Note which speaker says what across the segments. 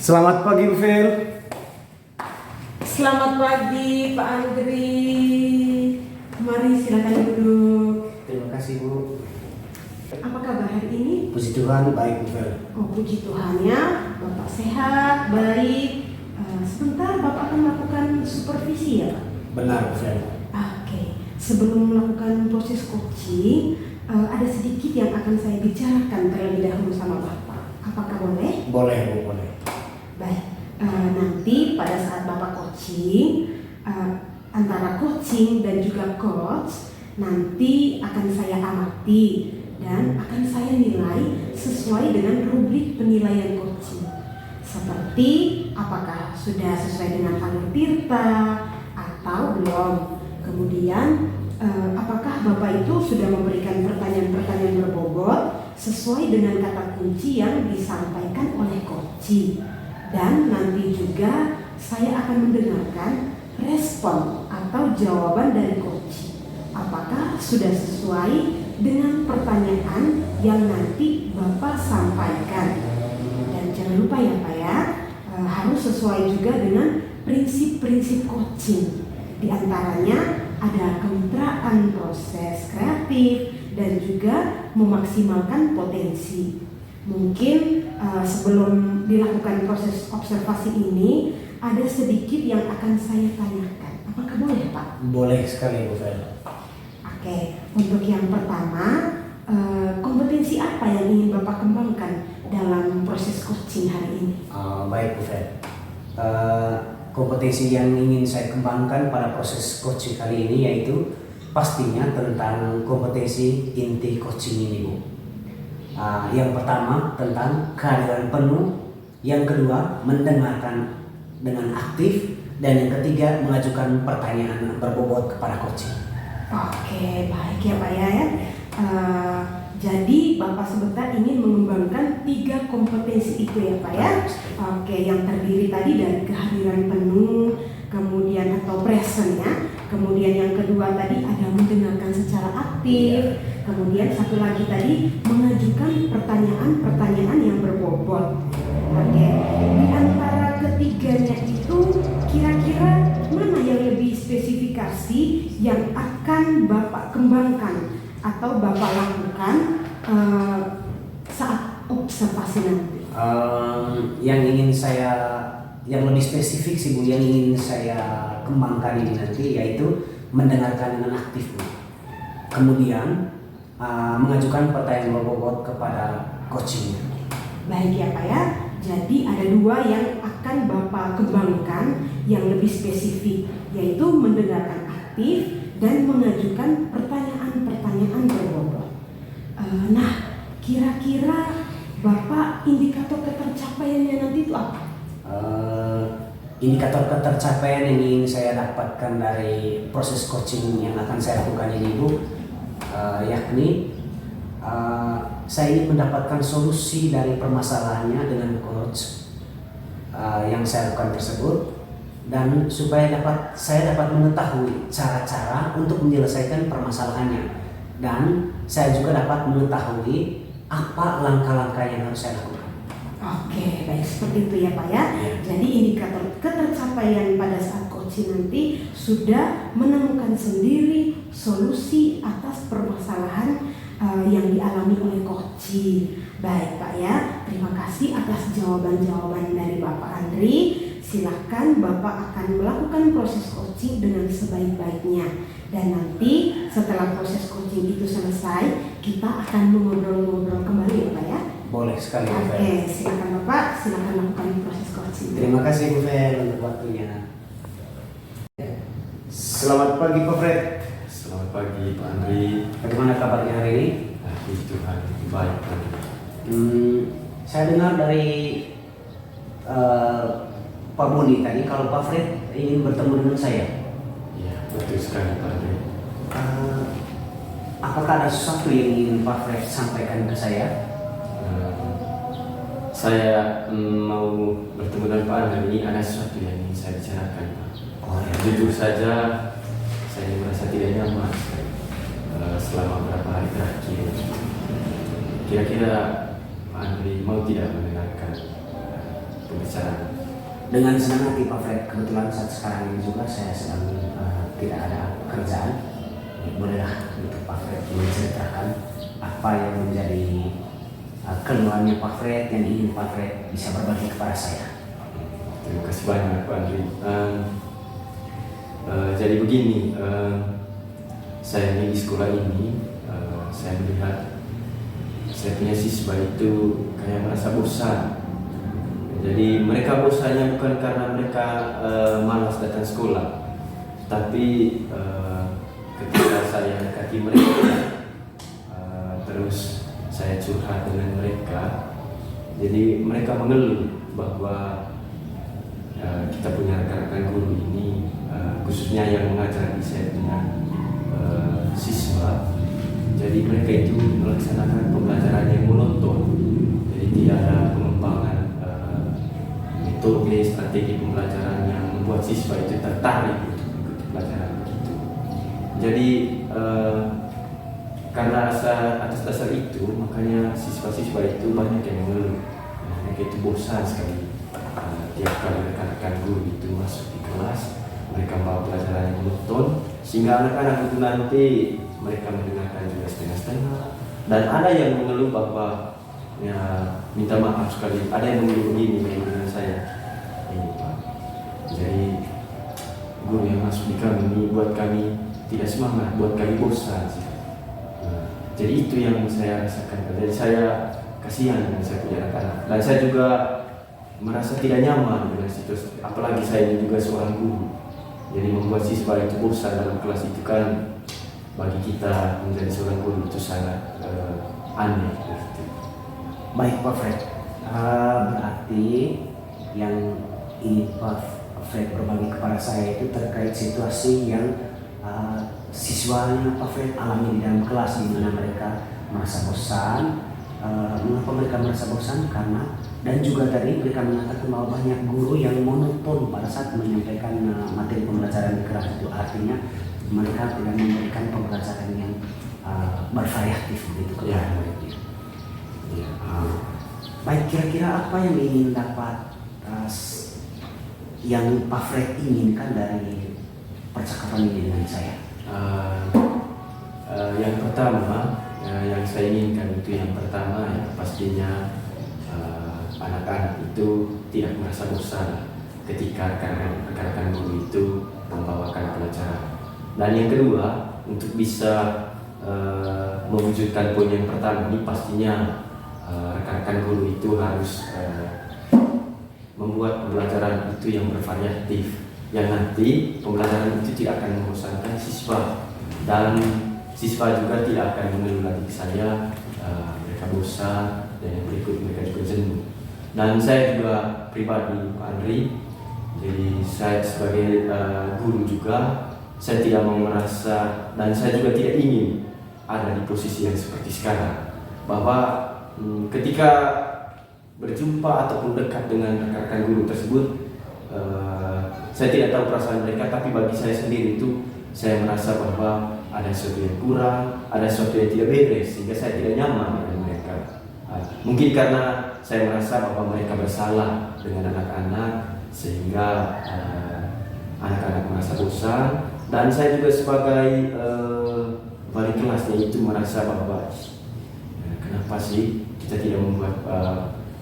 Speaker 1: Selamat pagi Bu Fir.
Speaker 2: Selamat pagi Pak Andri. Mari silakan duduk.
Speaker 1: Terima kasih Bu.
Speaker 2: Apa kabar hari ini?
Speaker 1: Puji Tuhan baik Bu Fir.
Speaker 2: Oh, puji Tuhan ya, Bapak sehat, baik. Sebentar Bapak akan melakukan supervisi ya Pak?
Speaker 1: Benar Bu Fir.
Speaker 2: Oke. Sebelum melakukan proses coaching, ada sedikit yang akan saya bicarakan terlebih dahulu sama Bapak. Apakah boleh?
Speaker 1: Boleh Bu, boleh.
Speaker 2: Baik, nanti pada saat Bapak coaching, antara coaching dan juga coach, nanti akan saya amati dan akan saya nilai sesuai dengan rubrik penilaian coaching. Seperti apakah sudah sesuai dengan alur Tirta atau belum. Kemudian apakah Bapak itu sudah memberikan pertanyaan-pertanyaan berbobot sesuai dengan kata kunci yang disampaikan oleh coaching. Dan nanti juga saya akan mendengarkan respon atau jawaban dari coach. Apakah sudah sesuai dengan pertanyaan yang nanti Bapak sampaikan. Dan jangan lupa ya Pak ya, harus sesuai juga dengan prinsip-prinsip coaching. Di antaranya ada kemitraan proses kreatif dan juga memaksimalkan potensi. Mungkin sebelum dilakukan proses observasi ini ada sedikit yang akan saya tanyakan. Apakah boleh Pak?
Speaker 1: Boleh sekali Bu Fir.
Speaker 2: Oke, untuk yang pertama, kompetensi apa yang ingin Bapak kembangkan dalam proses coaching hari ini?
Speaker 1: Baik Bu Fir. Kompetensi yang ingin saya kembangkan pada proses coaching kali ini yaitu pastinya tentang kompetensi inti coaching ini Bu. Yang pertama tentang kehadiran penuh, yang kedua mendengarkan dengan aktif, dan yang ketiga mengajukan pertanyaan berbobot kepada coaching.
Speaker 2: Oke, baik ya Pak ya. Jadi Bapak sebentar ingin mengembangkan 3 kompetensi itu ya Pak ya. Oke, yang terdiri tadi dari kehadiran penuh, kemudian atau present ya. Kemudian yang kedua tadi ada mendengarkan secara aktif. Kemudian satu lagi tadi mengajukan pertanyaan-pertanyaan yang berbobot. Oke, di antara ketiganya itu kira-kira mana yang lebih spesifikasi yang akan Bapak kembangkan atau Bapak lakukan saat observasi nanti?
Speaker 1: Yang lebih spesifik sih Bu, yang ingin saya kembangkan ini nanti yaitu mendengarkan dengan aktif Bu. Kemudian mengajukan pertanyaan berbobot kepada coaching.
Speaker 2: Baik ya Pak ya. Jadi ada 2 yang akan Bapak kembangkan yang lebih spesifik, yaitu mendengarkan aktif dan mengajukan pertanyaan-pertanyaan berbobot. Nah, kira-kira Bapak indikator ketercapaiannya nanti itu apa?
Speaker 1: Indikator ketercapaian yang ingin saya dapatkan dari proses coaching yang akan saya lakukan ini Bu, yakni saya ingin mendapatkan solusi dari permasalahannya dengan coach yang saya lakukan tersebut, dan supaya saya dapat mengetahui cara-cara untuk menyelesaikan permasalahannya, dan saya juga dapat mengetahui apa langkah-langkah yang harus saya lakukan.
Speaker 2: Oke, baik seperti itu ya Pak ya. Jadi indikator ketercapaian pada saat coaching nanti sudah menemukan sendiri solusi atas permasalahan yang dialami oleh coaching. Baik Pak ya, terima kasih atas jawaban-jawaban dari Bapak Andri. Silakan Bapak akan melakukan proses coaching dengan sebaik-baiknya. Dan nanti setelah proses coaching itu selesai, kita akan mengobrol-ngobrol kembali ya Pak ya.
Speaker 1: Boleh sekali Bu Fer.
Speaker 2: Oke, silakan Bapak, silakan lakukan proses coaching.
Speaker 1: Terima kasih Bu Fer untuk waktunya. Selamat pagi Pak Fred.
Speaker 3: Selamat pagi Pak Andri.
Speaker 1: Bagaimana kabarnya hari ini?
Speaker 3: Puji Tuhan, baik Pak Andri.
Speaker 1: Saya dengar dari Pak Boni tadi kalau Pak Fred ingin bertemu dengan saya.
Speaker 3: Ya, betul sekali Pak Andri.
Speaker 1: Apakah ada sesuatu yang ingin Pak Fred sampaikan ke saya?
Speaker 3: Saya mau bertemu dengan Pak Andri. Ada sesuatu yang ingin saya bicarakan Pak. Jujur saja, saya merasa tidak nyaman selama beberapa hari terakhir. Kira-kira Pak Andri mau tidak mendengarkan pembicaraan
Speaker 1: Dengan senang hati Pak Fred, kebetulan saat sekarang ini juga saya sedang tidak ada pekerjaan. Bolehlah untuk Pak Fred menceritakan apa yang menjadi keluhannya Pak Fred yang ingin Pak Fred bisa berbagi kepada saya.
Speaker 3: Terima kasih banyak Pak Andri. Jadi begini, saya ini di sekolah ini, saya melihat saya punya siswa itu kayak merasa bosan. Jadi mereka bosannya bukan karena mereka malas datang sekolah, tapi ketika saya dekati mereka, terus saya curhat dengan mereka, jadi mereka mengeluh bahwa kita punya rekan-rekan guru ini, khususnya yang mengajar di saya punya siswa. Jadi mereka itu melaksanakan pembelajaran yang monoton, jadi tidak ada pengembangan metode, strategi pembelajaran yang membuat siswa itu tertarik untuk mengikuti pelajaran begitu. Jadi karena atas dasar itu, makanya siswa-siswa itu banyak yang mengeluh. Mereka itu bosan sekali. Tiap kali rekan-rekan guru itu masuk di kelas, mereka membawa pelajaran yang monoton, sehingga anak-anak itu nanti mereka mendengarkan juga setengah-setengah. Dan ada yang mengeluh bahwa ya minta maaf sekali, ada yang mengeluh begini dengan saya ini Pak. Jadi guru yang masuk di kami ini buat kami tidak semangat, buat kami bosan sih. Jadi itu yang saya rasakan. Jadi saya kasihan dengan saya punya anak-anak, dan saya juga merasa tidak nyaman dengan situasi. Apalagi saya ini juga seorang guru. Jadi membuat siswa itu bosan dalam kelas itu kan bagi kita menjadi seorang guru itu sangat aneh. Gitu.
Speaker 1: Baik Pak Fred, berarti yang ini Pak Fred berbagi kepada saya itu terkait situasi yang siswanya Pak Fred alami di dalam kelas, di mana mereka merasa bosan. Mengapa mereka merasa bosan? Karena dan juga tadi mereka mengatakan bahwa banyak guru yang monoton pada saat menyampaikan materi pembelajaran di kelas itu, artinya mereka tidak memberikan pembelajaran yang bervariatif begitu kepada muridnya.
Speaker 3: Ya.
Speaker 1: Baik, kira-kira apa yang ingin dapat yang Pak Fred inginkan dari percakapan ini dengan saya?
Speaker 3: Yang pertama, yang saya inginkan itu yang pertama ya pastinya anak-anak itu tidak merasa bosan ketika rekan-rekan guru itu membawakan pelajaran. Dan yang kedua, untuk bisa mewujudkan poin yang pertama ini pastinya rekan-rekan guru itu harus membuat pembelajaran itu yang bervariatif, yang nanti pembelajaran itu tidak akan membosankan siswa, dan siswa juga tidak akan mengeluh lagi ke saya mereka bosan, dan yang berikut mereka juga jenuh. Dan saya juga pribadi Pak Andri, jadi saya sebagai guru juga, saya tidak mau merasa, dan saya juga tidak ingin ada di posisi yang seperti sekarang, bahwa ketika berjumpa ataupun dekat dengan rekan-rekan guru tersebut, saya tidak tahu perasaan mereka, tapi bagi saya sendiri itu saya merasa bahwa ada sesuatu yang kurang, ada sesuatu yang tidak beres, sehingga saya tidak nyaman dengan mereka. Mungkin karena saya merasa bahwa mereka bersalah dengan anak-anak, sehingga anak-anak merasa bosan, dan saya juga sebagai wali kelasnya itu merasa bahwa kenapa sih kita tidak membuat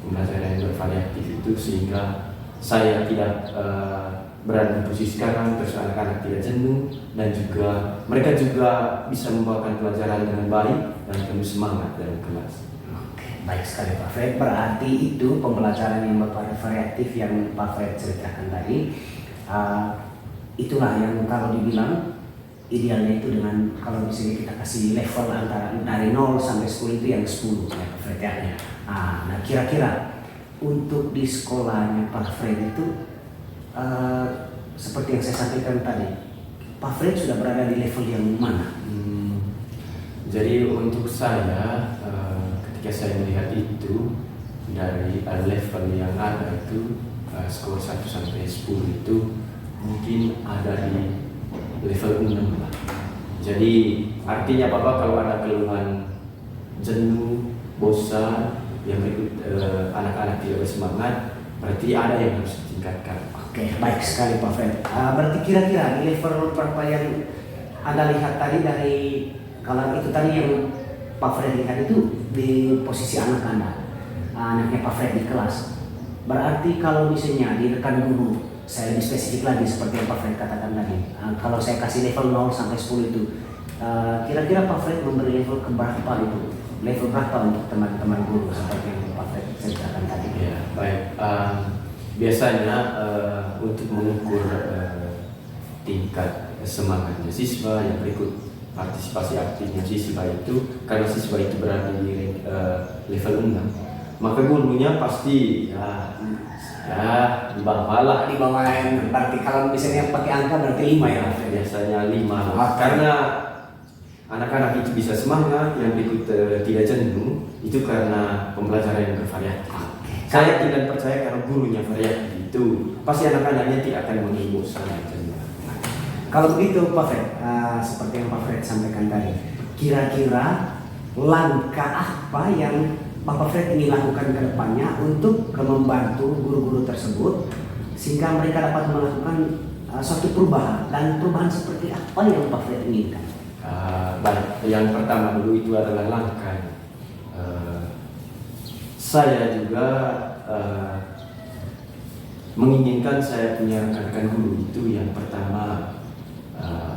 Speaker 3: pembelajaran yang bervariatif itu, sehingga saya tidak berada di posisi sekarang, terus anak-anak tidak jenuh, dan juga mereka juga bisa membawakan pelajaran dengan baik dan penuh semangat dalam kelas.
Speaker 1: Oke, baik sekali Pak Fred. Berarti itu pembelajaran yang bervariatif yang Pak Fred ceritakan tadi. Itulah yang kalau dibilang idealnya itu dengan kalau misalnya kita kasih level antara dari 0 sampai 10 itu yang 10 ya Pak Fred ya. Nah kira-kira untuk di sekolahnya Pak Fred itu seperti yang saya sampaikan tadi, Pak Fred sudah berada di level yang mana?
Speaker 3: Jadi untuk saya, ketika saya melihat itu dari level yang ada itu skor 1 sampai 10 itu mungkin ada di level 6 lah. Jadi artinya Bapak kalau ada keluhan jenuh, bosan, yang berikut anak-anak tidak bersemangat, berarti ada yang harus ditingkatkan.
Speaker 1: Oke, baik sekali Pak Fred. Berarti kira-kira di level berapa yang Anda lihat tadi dari, kalau itu tadi yang Pak Fred lihat itu di posisi anak Anda, anaknya Pak Fred di kelas. Berarti kalau misalnya di rekan guru, saya lebih spesifik lagi seperti yang Pak Fred katakan tadi. Kalau saya kasih level 0 sampai 10 itu, kira-kira Pak Fred memberi level keberapa itu? Level berapa untuk teman-teman guru seperti yang Pak Fred ceritakan tadi?
Speaker 3: Ya, baik. Biasanya untuk mengukur tingkat semangatnya siswa yang berikut partisipasi aktifnya siswa itu, karena siswa itu berada di level 6, maka gurunya pasti ya di bawah lah.
Speaker 1: Di bawah yang berarti kalau misalnya pakai angka berarti 5 ya?
Speaker 3: Biasanya 5.
Speaker 1: Ah,
Speaker 3: Karena anak-anak itu bisa semangat, yang berikut tidak jenuh, itu karena pembelajaran yang bervariatif. Saya tidak percaya kalau gurunya variatif itu pasti anak-anaknya tidak akan mengikut sama jenuh.
Speaker 1: Kalau begitu Pak Fred, seperti yang Pak Fred sampaikan tadi, kira-kira langkah apa yang Bapak Fred ingin lakukan ke depannya untuk membantu guru-guru tersebut sehingga mereka dapat melakukan suatu perubahan, dan perubahan seperti apa yang Pak Fred inginkan?
Speaker 3: Baik, yang pertama dulu itu adalah langkah. Saya juga menginginkan saya punya rekan-rekan guru itu yang pertama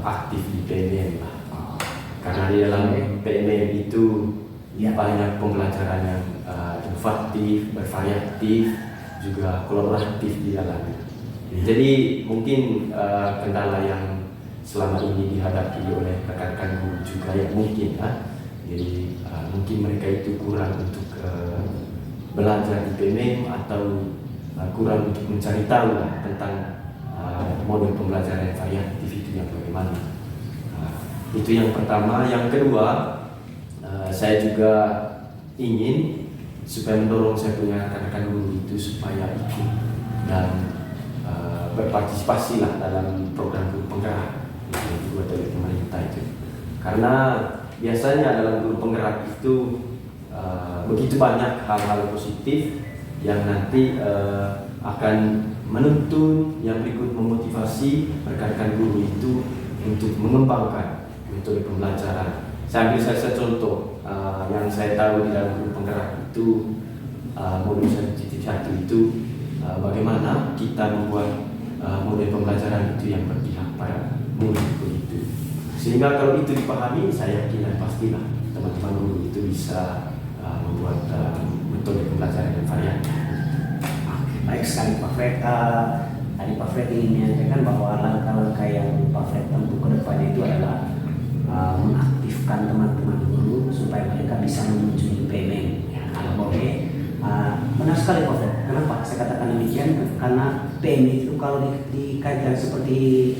Speaker 3: aktif di PMM lah. Karena di dalam PMM itu banyak pembelajaran yang inovatif, bervariatif, juga kolaboratif di dalamnya. Jadi mungkin kendala yang selama ini dihadapi oleh rekan-rekan guru juga yang mungkin jadi mungkin mereka itu kurang untuk belajar di PMM atau kurang untuk mencari tahu tentang model pembelajaran yang variatif itu yang bagaimana. Itu yang pertama. Yang kedua, saya juga ingin supaya mendorong saya punya rekan-rekan guru itu supaya ikut dan berpartisipasi lah dalam program guru penggerak yang dibuat oleh pemerintah itu. Karena biasanya dalam guru penggerak itu begitu banyak hal-hal positif yang nanti akan menuntun, yang berikut memotivasi rekan-rekan guru itu untuk mengembangkan metode pembelajaran. Saya ambil saja contoh yang saya tahu di dalam guru penggerak itu modul 1.1 itu bagaimana kita membuat model pembelajaran itu yang berpihak pada murid itu. Sehingga kalau itu dipahami, saya yakin dan pastilah teman-teman guru itu bisa membuat metode pembelajaran yang variatif.
Speaker 1: Baik sekali Pak Fred. Tadi Pak Fred ingin menyampaikan bahwa langkah-langkah yang Pak Fred tempuh ke depannya itu adalah mengaktifkan teman-teman guru supaya mereka bisa mengunjungi PMM. Kalau boleh, benar sekali Pak Fred. Kenapa saya katakan demikian? Karena PMM itu kalau dikaitkan seperti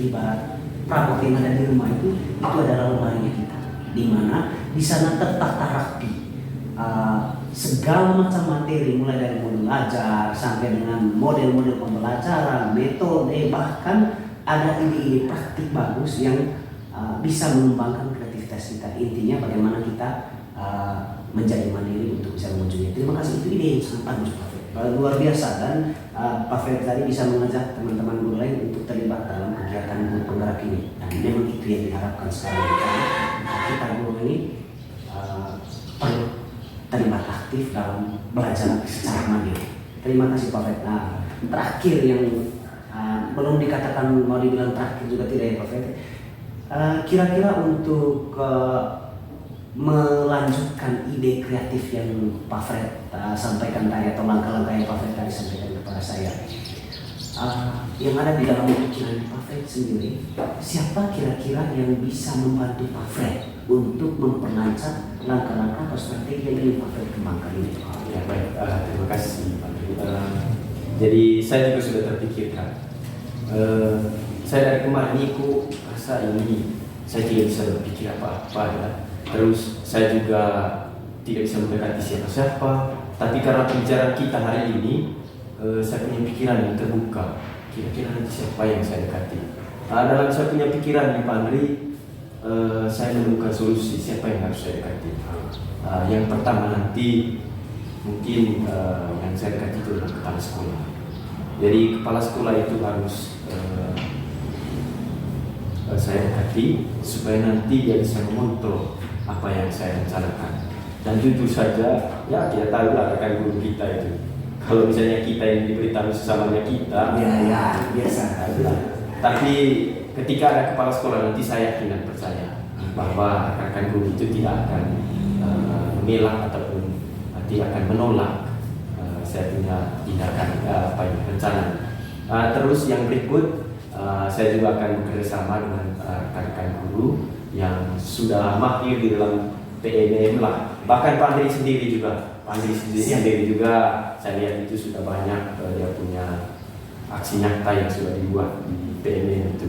Speaker 1: ibarat perabot yang ada di rumah itu adalah lemarinya kita, di mana di sana tertata rapi segala macam materi, mulai dari modul ajar sampai dengan model-model pembelajaran, metode, bahkan ada ide-ide praktik bagus yang bisa mengembangkan kreativitas kita. Intinya bagaimana kita menjadi mandiri untuk bisa mengunjungi. Terima kasih, itu ide yang sangat bagus Pak Fred. Luar biasa, dan Pak Fred tadi bisa mengajak teman-teman guru lain untuk terlibat dalam kegiatan guru penggerak ini. Dan memang itu yang diharapkan sekali, karena kita guru ini perlu terlibat aktif dalam belajar secara mandiri. Terima kasih Pak Fred. Terakhir yang belum dikatakan, mau dibilang terakhir juga tidak ya Pak Fred. Kira-kira untuk melanjutkan ide kreatif yang Pak Fred sampaikan tadi, atau langkah-langkah yang Pak Fred tadi sampaikan kepada saya, yang ada di dalam pikiran Pak Fred sendiri, siapa kira-kira yang bisa membantu Pak Fred untuk memperlancar langkah-langkah atau strategi yang ingin Pak Fred kembangkan ini?
Speaker 3: Ya baik, terima kasih Pak Fred. Jadi saya juga sudah terpikirkan. Saya dari kemarin ini kok rasa ini saya tidak bisa berpikir apa-apa ya. Terus saya juga tidak bisa mendekati siapa-siapa. Tapi karena pembicaraan kita hari ini, saya punya pikiran yang terbuka. Kira-kira nanti siapa yang saya dekati? Dalam saya punya pikiran di Pak Andri, saya menemukan solusi siapa yang harus saya dekati. Yang pertama nanti mungkin yang saya dekati itu adalah kepala sekolah. Jadi kepala sekolah itu harus saya dekati supaya nanti dia bisa mengontrol apa yang saya rencanakan. Dan jujur saja, ya kita tahu lah rekan guru kita itu. Kalau misalnya kita yang diberitahu sesamanya kita,
Speaker 1: Ya, biasa.
Speaker 3: Tapi ketika ada kepala sekolah nanti saya yakin dan percaya bahwa rekan-rekan guru itu tidak akan mengelak ataupun nanti akan menolak saya punya tindakan rencana. Terus yang berikut saya juga akan bekerjasama dengan rekan-rekan guru yang sudah mahir di dalam PNM lah. Bahkan Pak Andri sendiri juga, sendiri juga saya lihat itu sudah banyak dia punya aksi nyata yang sudah dibuat di PNM itu.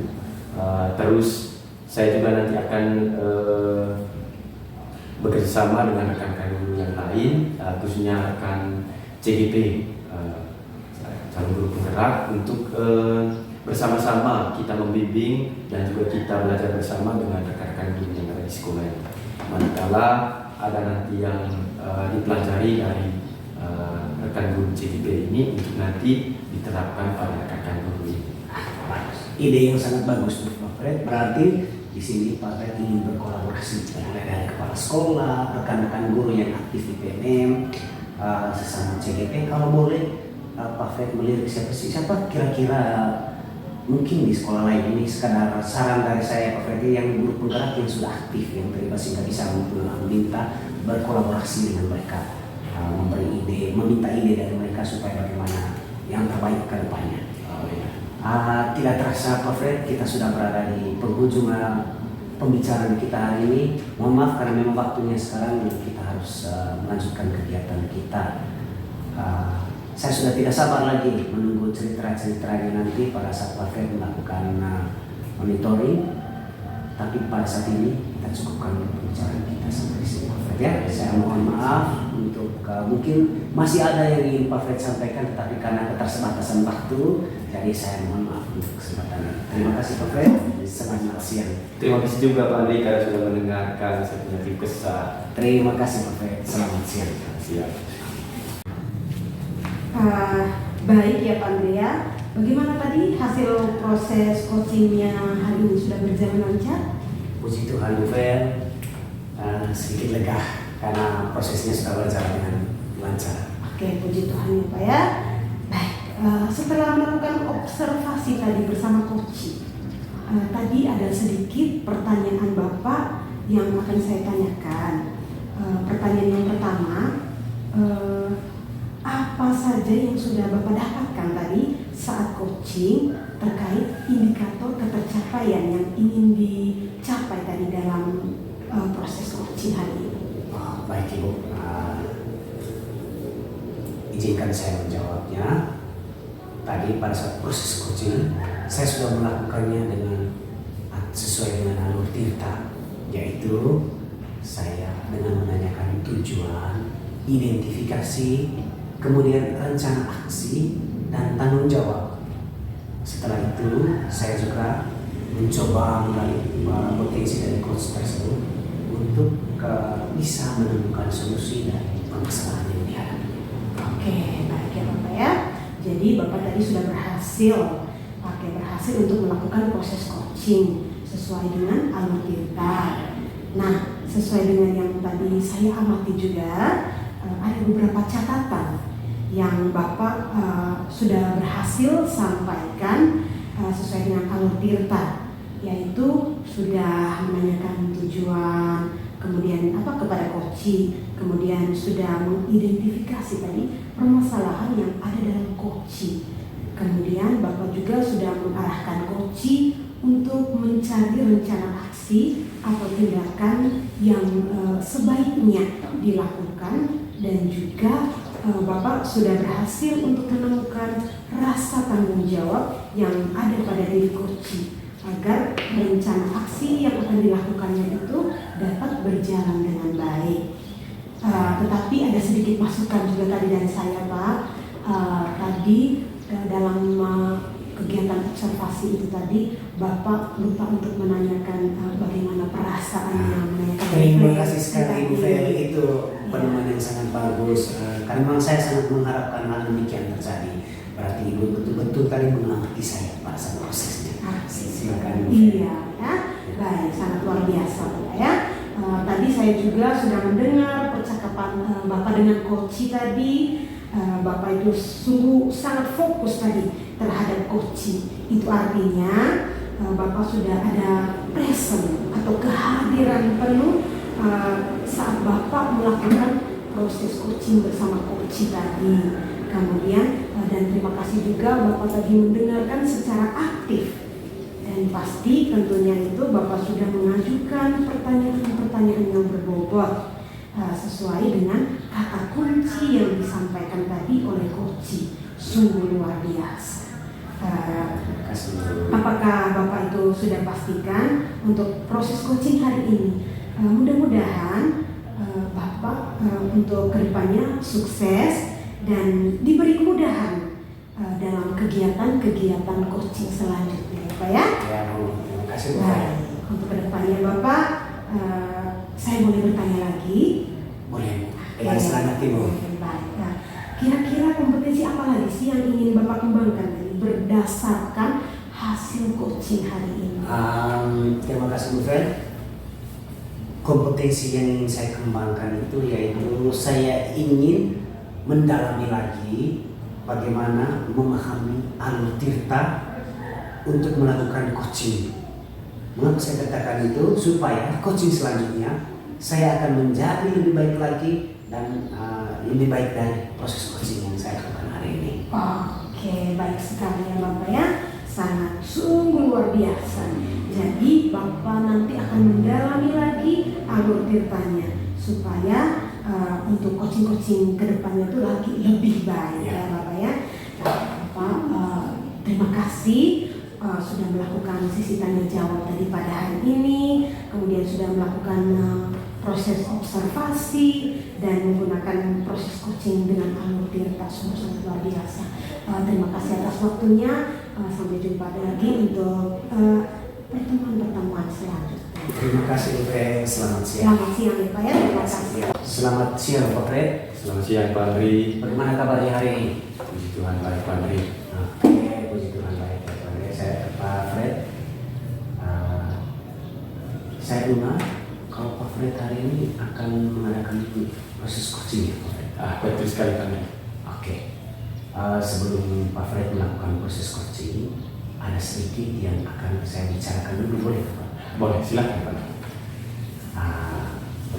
Speaker 3: Terus saya juga nanti akan bekerjasama dengan rekan-rekan guru yang lain, khususnya rekan CGP, calon guru penggerak, untuk bersama-sama kita membimbing dan juga kita belajar bersama dengan rekan-rekan guru yang ada di sekolah ini. Manakala ada nanti yang dipelajari dari rekan guru CGP ini untuk nanti diterapkan pada rekan-rekan guru ini.
Speaker 1: Ide yang sangat bagus Pak Fred. Berarti di sini Pak Fred ingin berkolaborasi dengan kepala sekolah, rekan-rekan guru yang aktif di PNM, sesama CGP. Kalau boleh Pak Fred melirik siapa kira-kira mungkin di sekolah lain ini, sekadar saran dari saya Pak Fred, yang guru penggerak yang sudah aktif, yang terlibat sehingga bisa meminta berkolaborasi dengan mereka, meminta ide dari mereka supaya bagaimana yang terbaik ke depannya. Tidak terasa Pak Fred, kita sudah berada di penghujung pembicaraan kita hari ini. Mohon maaf karena memang waktunya sekarang kita harus melanjutkan kegiatan kita. Saya sudah tidak sabar lagi menunggu cerita-ceritanya nanti pada saat Pak Fred melakukan monitoring. Tapi pada saat ini kita cukupkan pembicaraan kita sampai di sini Pak Fred ya. Saya mohon maaf untuk mungkin masih ada yang ingin Pak Fred sampaikan, tetapi karena keterbatasan waktu, jadi saya mohon maaf untuk kesempatan ini. Terima kasih Pak Fred. Selamat siang.
Speaker 3: Terima kasih juga Pak Andri karena sudah mendengarkan saya punya tim kesah.
Speaker 1: Terima kasih Pak Fred. Selamat siang.
Speaker 3: Siap.
Speaker 2: Baik ya Pak Andrea, bagaimana tadi hasil proses coachingnya hari ini, sudah berjalan lancar?
Speaker 1: Puji Tuhan Bu Fer, sedikit lega karena prosesnya sudah berjalan dengan lancar.
Speaker 2: Oke, puji Tuhan ya Pak ya. Baik, setelah melakukan observasi tadi bersama coaching, tadi ada sedikit pertanyaan Bapak yang akan saya tanyakan. Pertanyaan yang pertama, apa saja yang sudah Bapak dapatkan tadi saat coaching terkait indikator ketercapaian yang ingin dicapai tadi dalam proses coaching hari ini?
Speaker 1: Baik Ibu, izinkan saya menjawabnya. Tadi pada saat proses coaching, saya sudah melakukannya sesuai dengan alur Tirta, yaitu saya dengan menanyakan tujuan, identifikasi, kemudian rencana aksi dan tanggung jawab. Setelah itu saya juga mencoba melalui potensi dari coach tersebut untuk bisa menemukan solusi dari permasalahan yang dihadapi.
Speaker 2: Oke, baik ya Bapak ya. Jadi Bapak tadi sudah berhasil untuk melakukan proses coaching sesuai dengan alur Tirta. Nah, sesuai dengan yang tadi saya amati juga, ada beberapa catatan yang Bapak sudah berhasil sampaikan sesuai dengan alur Tirta, yaitu sudah menanyakan tujuan, kemudian kepada coaching, kemudian sudah mengidentifikasi tadi permasalahan yang ada dalam coaching. Kemudian Bapak juga sudah mengarahkan coaching untuk mencari rencana aksi atau tindakan yang sebaiknya dilakukan, dan juga Bapak sudah berhasil untuk menemukan rasa tanggung jawab yang ada pada diri coaching agar rencana aksi yang akan dilakukannya itu dapat berjalan dengan baik. Tetapi ada sedikit masukan juga tadi dari saya Pak. Tadi dalam kegiatan observasi itu tadi Bapak lupa untuk menanyakan bagaimana perasaannya, menanyakan.
Speaker 1: Terima kasih sekali Bu Feli, itu penemuan yang sangat bagus. Karena memang saya sangat mengharapkan hal demikian terjadi. Berarti Ibu betul-betul tadi mengamati saya pada saat prosesnya. Silakan.
Speaker 2: Iya, ya. Baik, sangat luar biasa Bapak ya. Tadi saya juga sudah mendengar percakapan Bapak dengan Koci tadi. Bapak itu sungguh sangat fokus tadi terhadap Koci. Itu artinya Bapak sudah ada present atau kehadiran penuh saat Bapak melakukan proses coaching bersama Koci tadi. Kemudian dan terima kasih juga Bapak tadi mendengarkan secara aktif. Dan pasti tentunya itu Bapak sudah mengajukan pertanyaan-pertanyaan yang berbobot sesuai dengan kata kunci yang disampaikan tadi oleh Koci. Sungguh luar biasa. Apakah Bapak itu sudah pastikan untuk proses coaching hari ini? Mudah-mudahan Bapak untuk kedepannya sukses dan diberi kemudahan dalam kegiatan-kegiatan coaching selanjutnya, Pak ya.
Speaker 1: Ya, terima kasih Bu.
Speaker 2: Baik, untuk kedepannya Bapak, saya boleh bertanya lagi?
Speaker 1: Boleh, dengan senang hati Bu.
Speaker 2: Baik. Nah, kira-kira kompetensi apa lagi sih yang ingin Bapak kembangkan berdasarkan hasil coaching hari ini?
Speaker 1: Terima kasih Bu Fred. Kompetensi yang ingin saya kembangkan itu yaitu saya ingin mendalami lagi bagaimana memahami alur tirta untuk melakukan coaching. Mengapa saya katakan itu? Supaya coaching selanjutnya saya akan menjadi lebih baik lagi dan lebih baik dari proses coaching yang saya lakukan hari ini.
Speaker 2: Oke, baik sekali ya Bapak ya. Sangat sungguh luar biasa. Jadi Bapak nanti akan mendalami lagi alur tirtanya supaya untuk coaching-coaching kedepannya itu lagi lebih baik ya Bapak ya. Bapak terima kasih sudah melakukan sesi tanya jawab tadi pada hari ini, kemudian sudah melakukan proses observasi dan menggunakan proses coaching dengan alur tirta. Sungguh sangat luar biasa. Terima kasih atas waktunya. Sampai jumpa lagi untuk pertemuan-pertemuan selanjutnya.
Speaker 1: Terima kasih Bu Fred. Selamat siang.
Speaker 2: Selamat siang ya Pak ya. Terima kasih.
Speaker 1: Selamat siang Pak Fred.
Speaker 3: Selamat siang Pak Andri.
Speaker 1: Bagaimana kabarnya hari ini?
Speaker 3: Puji Tuhan baik Pak Andri.
Speaker 1: Oke, puji Tuhan baik ya Pak Fred. Saya Pak Fred. Saya dengar kalau Pak Fred hari ini akan mengadakan proses coaching ya Pak Fred.
Speaker 3: Betul sekali Pak Andri.
Speaker 1: Oke. Sebelum Pak Fred melakukan proses coaching, ada sedikit yang akan saya bicarakan dulu, boleh Pak?
Speaker 3: Boleh, silakan Pak.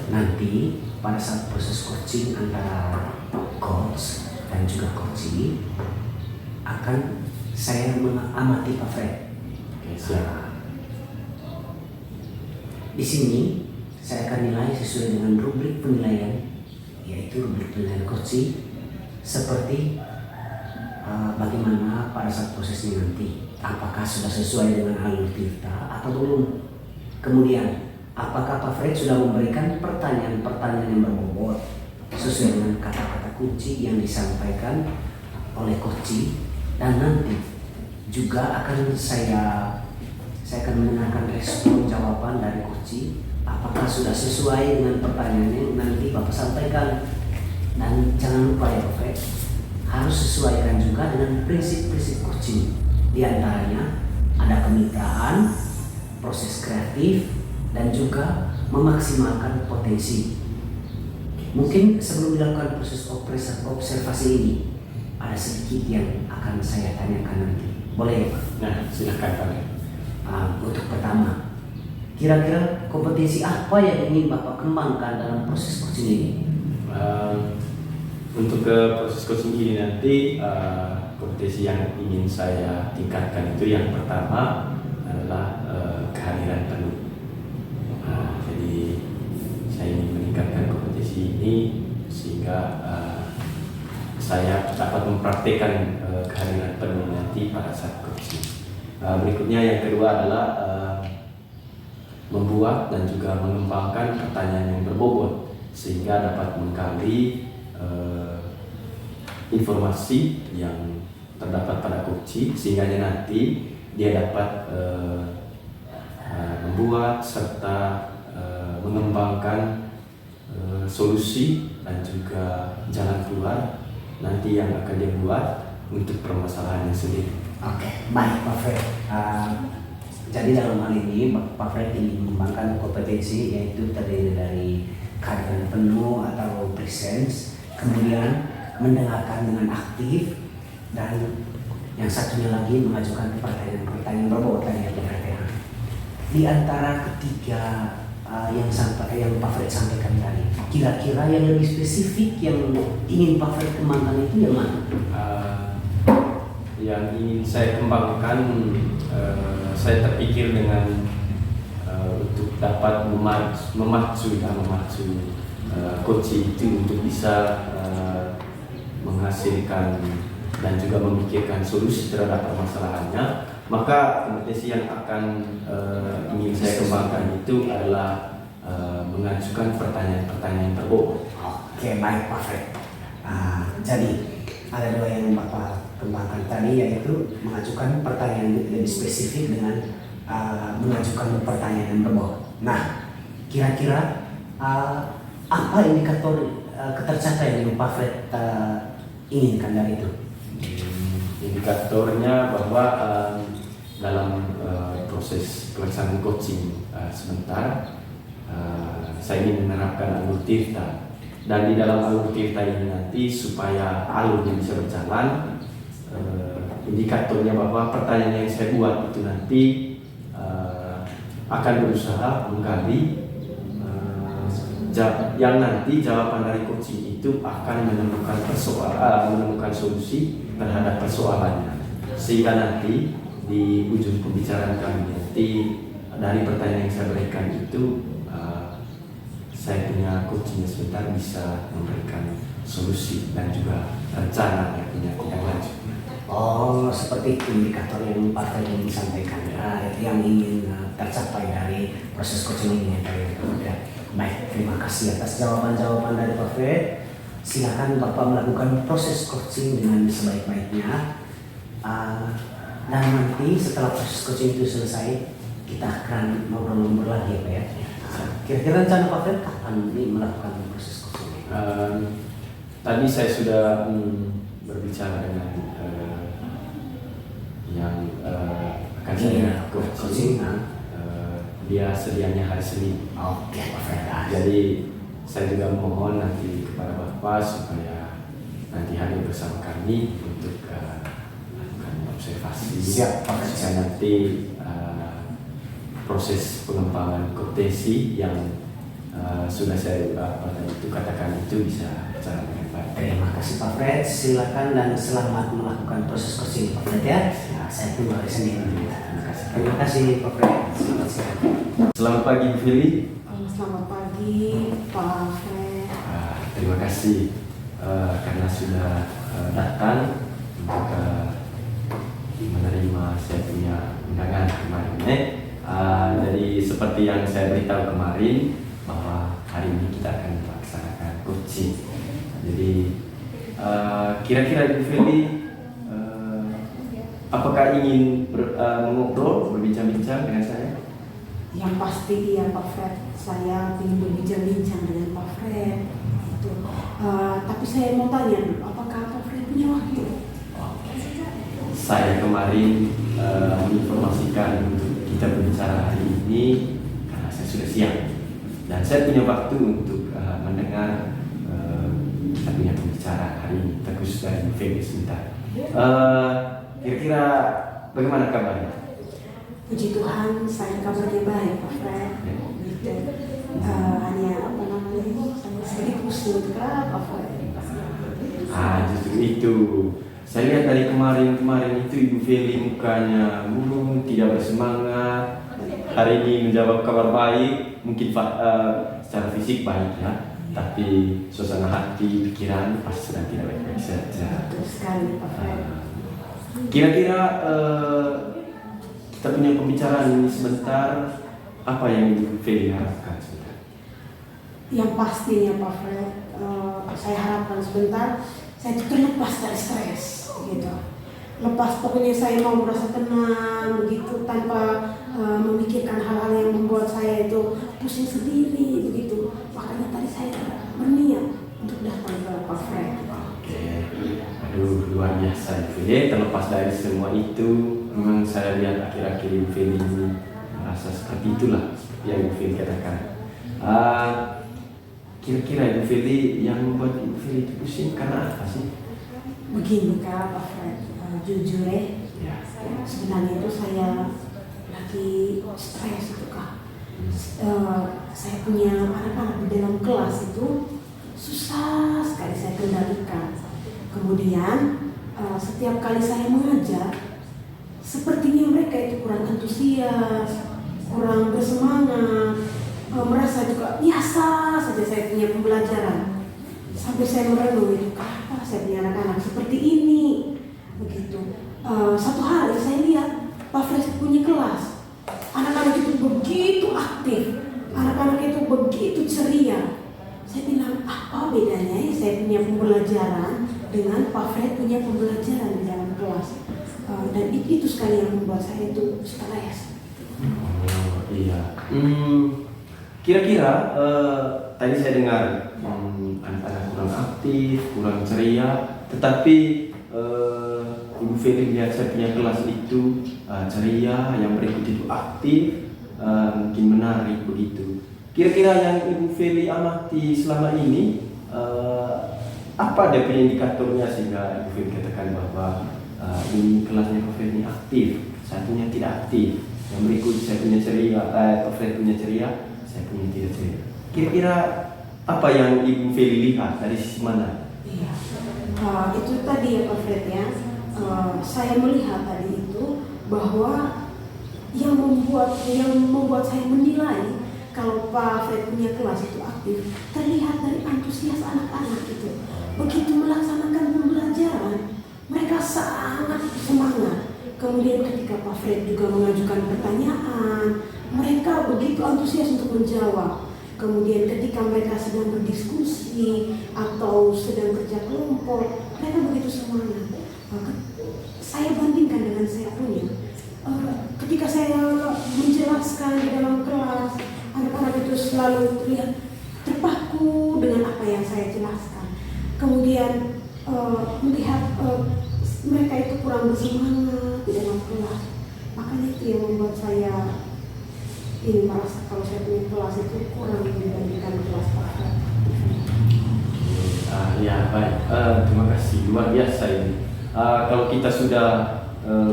Speaker 1: Nanti pada saat proses coaching antara coach dan juga coachee akan saya mengamati Pak Fred.
Speaker 3: Oke, siap.
Speaker 1: Di sini saya akan nilai sesuai dengan rubrik penilaian, yaitu rubrik penilaian coaching seperti bagaimana pada saat prosesnya nanti, apakah sudah sesuai dengan alur tirta atau belum. Kemudian, apakah Pak Fred sudah memberikan pertanyaan-pertanyaan yang berbobot sesuai dengan kata-kata kunci yang disampaikan oleh coachee, dan nanti juga akan saya akan mendengarkan respon jawaban dari coachee, apakah sudah sesuai dengan pertanyaan yang nanti Bapak sampaikan. Dan jangan lupa ya Pak Fred, harus sesuaikan juga dengan prinsip-prinsip coaching. Di antaranya ada kemitraan, proses kreatif, dan juga memaksimalkan potensi. Mungkin sebelum dilakukan proses observasi ini, ada sedikit yang akan saya tanyakan nanti. Boleh ya Pak?
Speaker 3: Nah, silakan Pak.
Speaker 1: Untuk pertama, kira-kira kompetensi apa yang ingin Bapak kembangkan dalam proses coaching ini?
Speaker 3: Untuk ke proses coaching ini nanti kompetensi yang ingin saya tingkatkan itu yang pertama adalah kehadiran penuh. Jadi saya ingin meningkatkan kompetensi ini sehingga saya dapat mempraktikkan kehadiran penuh nanti pada saat coaching. Berikutnya yang kedua adalah membuat dan juga mengembangkan pertanyaan yang berbobot sehingga dapat menggali informasi yang terdapat pada coaching sehingga nanti dia dapat membuat serta mengembangkan solusi dan juga jalan keluar nanti yang akan dia buat untuk permasalahannya sendiri.
Speaker 1: Oke, baik Pak Fred. Jadi dalam hal ini Pak Fred ingin mengembangkan kompetensi, yaitu terdiri dari kehadiran penuh atau presence, kemudian mendengarkan dengan aktif, dan yang satunya lagi mengajukan pertanyaan berbobot tadi ya Pak Fred. Di antara ketiga yang Pak Fred sampaikan tadi, kira-kira yang lebih spesifik yang ingin Pak Fred kembangkan itu yang mana?
Speaker 3: Yang ingin saya kembangkan, saya terpikir dengan untuk dapat memacu coach itu untuk bisa menghasilkan dan juga memikirkan solusi terhadap permasalahannya. Maka kompetensi yang akan ingin saya kembangkan itu adalah mengajukan pertanyaan-pertanyaan terbobot.
Speaker 1: Oke, baik Pak Fred. Jadi ada dua yang Bapak kembangkan tadi, yaitu mengajukan pertanyaan lebih spesifik dengan mengajukan pertanyaan yang berbobot. Nah, kira-kira apa indikator ketercapaian yang Pak Fred inginkan dari itu?
Speaker 3: Indikatornya bahwa dalam proses pelaksanaan coaching sebentar, saya ingin menerapkan alur tirta, dan di dalam alur tirta ini nanti supaya alurnya bisa berjalan, indikatornya bahwa pertanyaan yang saya buat itu nanti akan berusaha menggali yang nanti jawaban dari coaching itu akan menemukan solusi terhadap persoalannya, sehingga nanti di ujung pembicaraan kami nanti dari pertanyaan yang saya berikan itu saya punya coaching sebentar bisa memberikan solusi dan juga rencana yang punya tindak lanjut.
Speaker 1: Oh, seperti itu indikator yang Pak Fred ingin sampaikan, yang ingin tercapai dari proses coaching ini ya. Baik, terima kasih atas jawaban-jawaban dari Pak Fred. Silakan Bapak melakukan proses coaching dengan sebaik-baiknya. Dan nanti setelah proses coaching itu selesai, kita akan ngobrol-ngobrol lagi ya Pak ya. Kira-kira rencana Pak Fred kapan ini melakukan proses coaching?
Speaker 3: Tadi saya sudah berbicara dengan yang akan saya coaching. Dia sedianya hari Senin.
Speaker 1: Oke, Pak Fred.
Speaker 3: Jadi saya juga mohon nanti kepada Bapak supaya nanti hadir bersama kami untuk melakukan observasi.
Speaker 1: Siap, Pak Fred.
Speaker 3: Supaya nanti proses pengembangan kompetensi yang sudah saya katakan itu bisa berjalan dengan baik.
Speaker 1: Terima kasih Pak Fred. Silakan dan selamat melakukan proses coaching Pak Fred ya. Saya tunggu hari Senin. Terima kasih Pak Fred. Selamat siang.
Speaker 3: Selamat pagi Bu Fili.
Speaker 2: Selamat pagi Pak Fred.
Speaker 3: Terima kasih karena sudah datang untuk menerima saya punya undangan kemarin. Jadi seperti yang saya beritahu kemarin bahwa hari ini kita akan melaksanakan coaching. Jadi kira-kira Bu Feli apakah ingin mengobrol, berbincang-bincang dengan saya?
Speaker 2: Yang pasti iya Pak Fred, saya ingin berbincang-bincang dengan Pak Fred. Tapi saya mau tanya dulu, apakah Pak Fred punya wakil?
Speaker 3: Saya kemarin menginformasikan untuk kita berbicara hari ini karena saya sudah siap dan saya punya waktu untuk mendengar kita punya pembicaraan hari ini, terkhusus dari Bu Feli sebentar. Kira-kira bagaimana kabarnya?
Speaker 2: Puji Tuhan, saya kabarnya baik Pak Fred. Hanya apa namanya, saya sedikit pusing Pak Fred.
Speaker 3: Justru itu. Saya lihat dari kemarin itu Ibu Feli mukanya murung, tidak bersemangat. Hari ini menjawab kabar baik, mungkin secara fisik baik ya, tapi suasana hati, pikiran pasti sedang tidak baik-baik saja.
Speaker 2: Betul sekali Pak Fred.
Speaker 3: Kira-kira kita punya pembicaraan ini sebentar, apa yang Ibu Feli harapkan sebentar?
Speaker 2: Yang pastinya Pak Fred, saya harapkan sebentar saya itu terlepas dari stres gitu. Lepas pokoknya saya mau merasa tenang begitu tanpa memikirkan hal-hal yang membuat saya itu pusing sendiri begitu. Makanya tadi saya berniat untuk datang ke Pak Fred.
Speaker 3: Oke, aduh luar biasa Ibu Feli. Terlepas dari semua itu, memang saya lihat akhir-akhir Ibu Feli ini merasa seperti itulah, seperti yang Ibu Feli katakan. Kira-kira Ibu Feli yang membuat Ibu Feli itu pusing karena apa sih?
Speaker 2: Begini Kak Pak Fred, jujur
Speaker 3: Ya.
Speaker 2: sebenarnya itu saya lagi stres itu Kak. Saya punya anak-anak di dalam kelas itu susah sekali saya kendalikan. Kemudian setiap kali saya mengajar, sepertinya mereka itu kurang antusias, kurang bersemangat, merasa juga biasa saja saya punya pembelajaran. Sampai saya merenung itu, kenapa saya punya anak-anak seperti ini? Begitu. Satu hari saya lihat Pak Fred punya kelas. Anak-anak itu begitu aktif, anak-anak itu begitu ceria. Saya bilang, apa bedanya ya saya punya pembelajaran dengan Pak Fred punya pembelajaran di dalam kelas. Dan itu sekali yang membuat saya itu stres.
Speaker 3: Oh iya. Kira-kira tadi saya dengar anak-anak kurang aktif, kurang ceria, tetapi Ibu Feli lihat saya punya kelas itu ceria, yang berikut itu aktif, mungkin menarik begitu. Kira-kira yang Ibu Feli amati selama ini, apa dia punya indikatornya sehingga Ibu Feli katakan bahwa ini kelasnya Pak Fred ini aktif, satunya tidak aktif, yang berikut saya punya ceria, Pak Fred punya ceria, saya punya tidak ceria. Kira-kira apa yang Ibu Feli lihat dari sisi mana?
Speaker 2: Iya, itu tadi ya Pak Fred ya. Saya melihat tadi itu bahwa yang membuat saya menilai kalau Pak Fred punya kelas itu aktif terlihat dari antusias anak-anak itu. Begitu melaksanakan pembelajaran, mereka sangat semangat. Kemudian ketika Pak Fred juga mengajukan pertanyaan, mereka begitu antusias untuk menjawab. Kemudian ketika mereka sedang berdiskusi atau sedang kerja kelompok, mereka begitu semangat. Saya bandingkan dengan saya punya. Ketika saya menjelaskan di dalam kelas, anak-anak itu selalu terlihat terpaku dengan apa yang saya jelaskan. Kemudian melihat mereka itu kurang bersemangat di dalam kelas. Makanya itu yang membuat saya ini merasa kalau saya punya kelas itu kurang dibandingkan kelas Pak Fred.
Speaker 3: Ya baik, terima kasih, luar biasa ini. Kalau kita sudah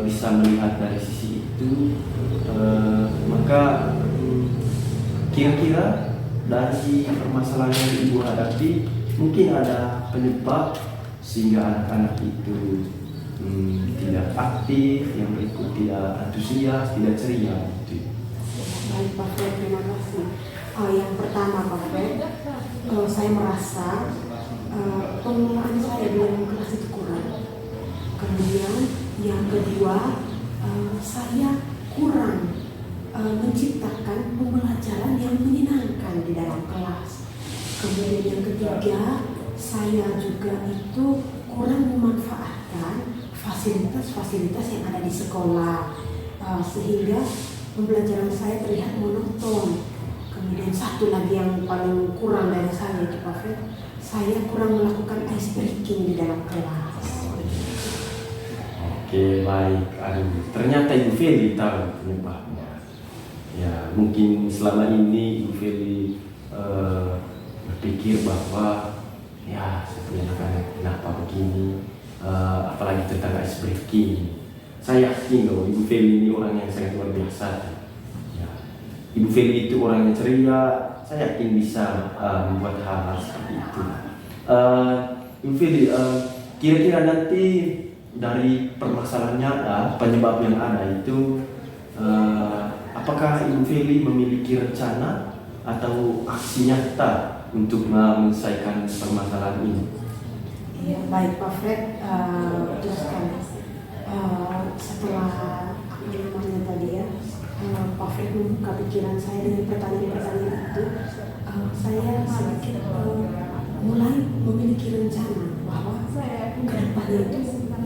Speaker 3: bisa melihat dari sisi itu, maka kira-kira dari permasalahan yang Ibu hadapi mungkin ada penyebab sehingga anak-anak itu tidak aktif, yang berikut tidak antusias, tidak ceria gitu.
Speaker 2: Baik Pak Fred, terima kasih. Yang pertama Pak Fred, saya merasa pengelolaan saya di dalam kelas itu kurang. Kemudian yang kedua, saya kurang menciptakan pembelajaran yang menyenangkan di dalam kelas. Kemudian yang ketiga, saya juga itu kurang memanfaatkan fasilitas-fasilitas yang ada di sekolah, sehingga pembelajaran saya terlihat monoton. Kemudian satu lagi yang paling kurang dari saya itu Pak Fred, saya kurang melakukan ice breaking di dalam kelas.
Speaker 3: Oke baik, ternyata Ibu Feli tahu penyebabnya. Ya mungkin selama ini Ibu Feli berpikir bahwa ya saya punya anak-anak kenapa begini, apalagi tentang ice breaking. Saya yakin loh Ibu Feli ini orang yang sangat luar biasa. Ya, Ibu Feli itu orang yang ceria, saya yakin bisa membuat hal-hal seperti itu. Ibu Feli, kira-kira nanti dari permasalahannya penyebab yang ada itu, apakah Ibu Feli memiliki rencana atau aksi nyata untuk menyelesaikan permasalahan ini?
Speaker 2: Ya, baik Pak Fred, betul sekali. Setelah apa namanya tadi ya, Pak Fred membuka pikiran saya dengan pertanyaan-pertanyaan itu, saya sedikit mulai memiliki rencana bahwa ke depannya itu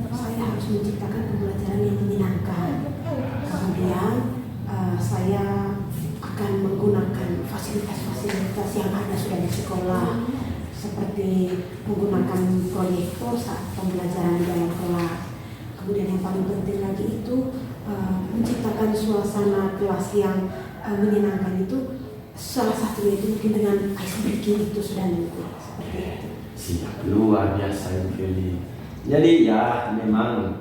Speaker 2: saya harus menciptakan pembelajaran yang menyenangkan. Kemudian saya akan menggunakan fasilitas-fasilitas yang ada sudah di sekolah, seperti menggunakan proyektor saat pembelajaran di dalam kelas. Kemudian yang paling penting lagi itu menciptakan suasana kelas yang menyenangkan itu salah satunya itu mungkin dengan ice breaking itu sudah nanti seperti itu.
Speaker 3: Siap, luar biasa Ibu Feli. Jadi ya memang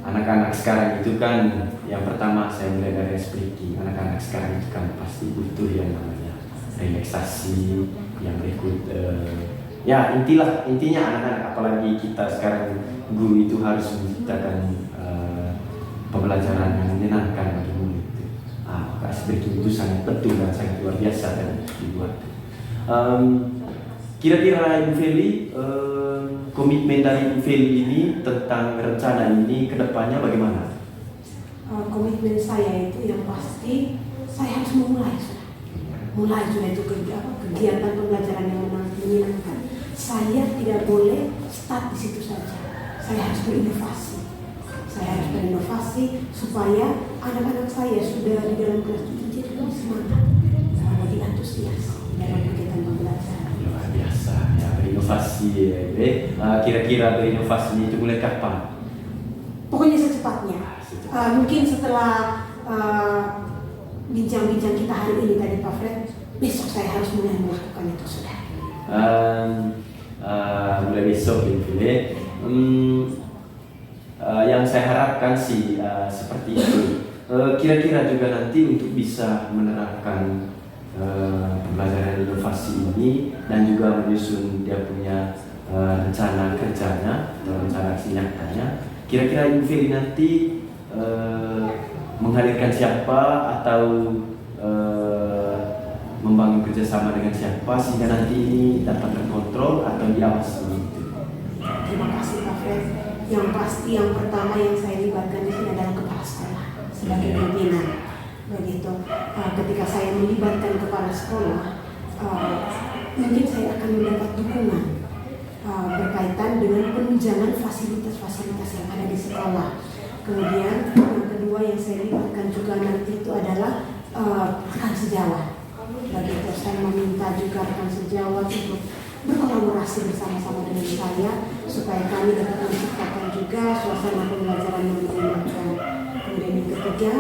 Speaker 3: anak-anak sekarang itu kan yang pertama saya mulai dari ice breaking. Anak-anak sekarang itu kan pasti butuh yang namanya relaksasi, yang berikut ya intinya anak-anak, apalagi kita sekarang guru itu harus menciptakan pembelajaran yang menyenangkan bagi murid itu. Ice breaking itu sangat penting dan sangat luar biasa dan dibuat. Kira-kira Ibu Feli, komitmen dari Ibu Feli ini tentang rencana ini ke depannya bagaimana?
Speaker 2: Komitmen saya itu yang pasti saya harus mulai sudah itu kegiatan pembelajaran yang menyenangkan. Saya tidak boleh start di situ saja. Saya harus berinovasi. Supaya anak-anak saya sudah di dalam kelas itu jadi lebih semangat, lebih antusias dalam kegiatan pembelajaran.
Speaker 3: Luar biasa ya, berinovasi ya. Kira-kira berinovasinya itu mulai kapan?
Speaker 2: Pokoknya secepatnya. Mungkin setelah bincang-bincang kita hari ini tadi Pak Fred, besok saya harus mulai melakukan itu sudah.
Speaker 3: Mulai besok ini, yang saya harapkan sih seperti itu. Kira-kira juga nanti untuk bisa menerapkan pembelajaran inovasi ini dan juga menyusun dia punya rencana kerjanya atau rencana aksi nyatanya. Kira-kira Ibu Feli nanti menghadirkan siapa atau membangun kerjasama dengan siapa sehingga nanti ini dapat terkontrol atau diawasi.
Speaker 2: Terima kasih Pak Fred. Yang pasti yang pertama yang saya libatkan di sini adalah kepala sekolah sebagai pimpinan. Begitu. Ketika saya melibatkan kepala sekolah, mungkin saya akan mendapat dukungan berkaitan dengan penunjangan fasilitas-fasilitas yang ada di sekolah. Kemudian yang kedua yang saya libatkan juga nanti itu adalah rekan sejawat. Begitu, saya meminta juga rekan sejawat untuk berkolaborasi bersama-sama dengan saya supaya kami dapat menciptakan juga suasana pembelajaran yang menyenangkan. Kemudian yang ketiga,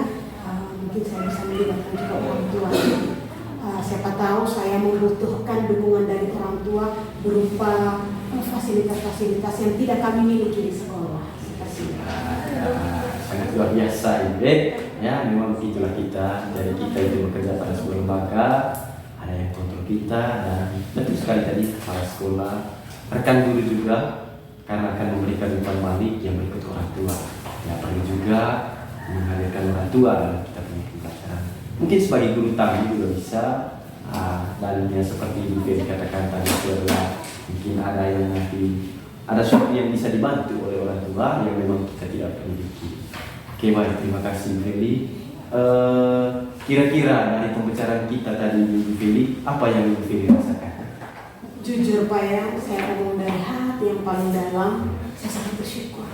Speaker 2: mungkin saya bisa melibatkan juga orang tua. Siapa tahu saya membutuhkan dukungan dari orang tua berupa fasilitas-fasilitas yang tidak kami miliki di sekolah.
Speaker 3: Sangat luar biasa Ibu. Ya memang begitulah kita. Jadi kita itu bekerja pada sebuah lembaga, ada yang kontrol kita dan betul sekali tadi kepala sekolah, rekan guru juga karena akan memberikan umpan balik yang berikut orang tua. Ya perlu juga menghadirkan orang tua dalam kita punya pembelajaran. Mungkin sebagai guru tamu juga bisa. Dan ya seperti Ibu Feli katakan tadi adalah mungkin ada yang nanti ada sesuatu yang bisa dibantu oleh orang tua yang memang kita tidak miliki. Oke baik, terima kasih Ibu Feli. Kira-kira dari pembicaraan kita tadi Ibu Feli, apa yang Ibu Feli rasakan?
Speaker 2: Jujur Pak ya, saya ngomong dari hati yang paling dalam, saya sangat bersyukur.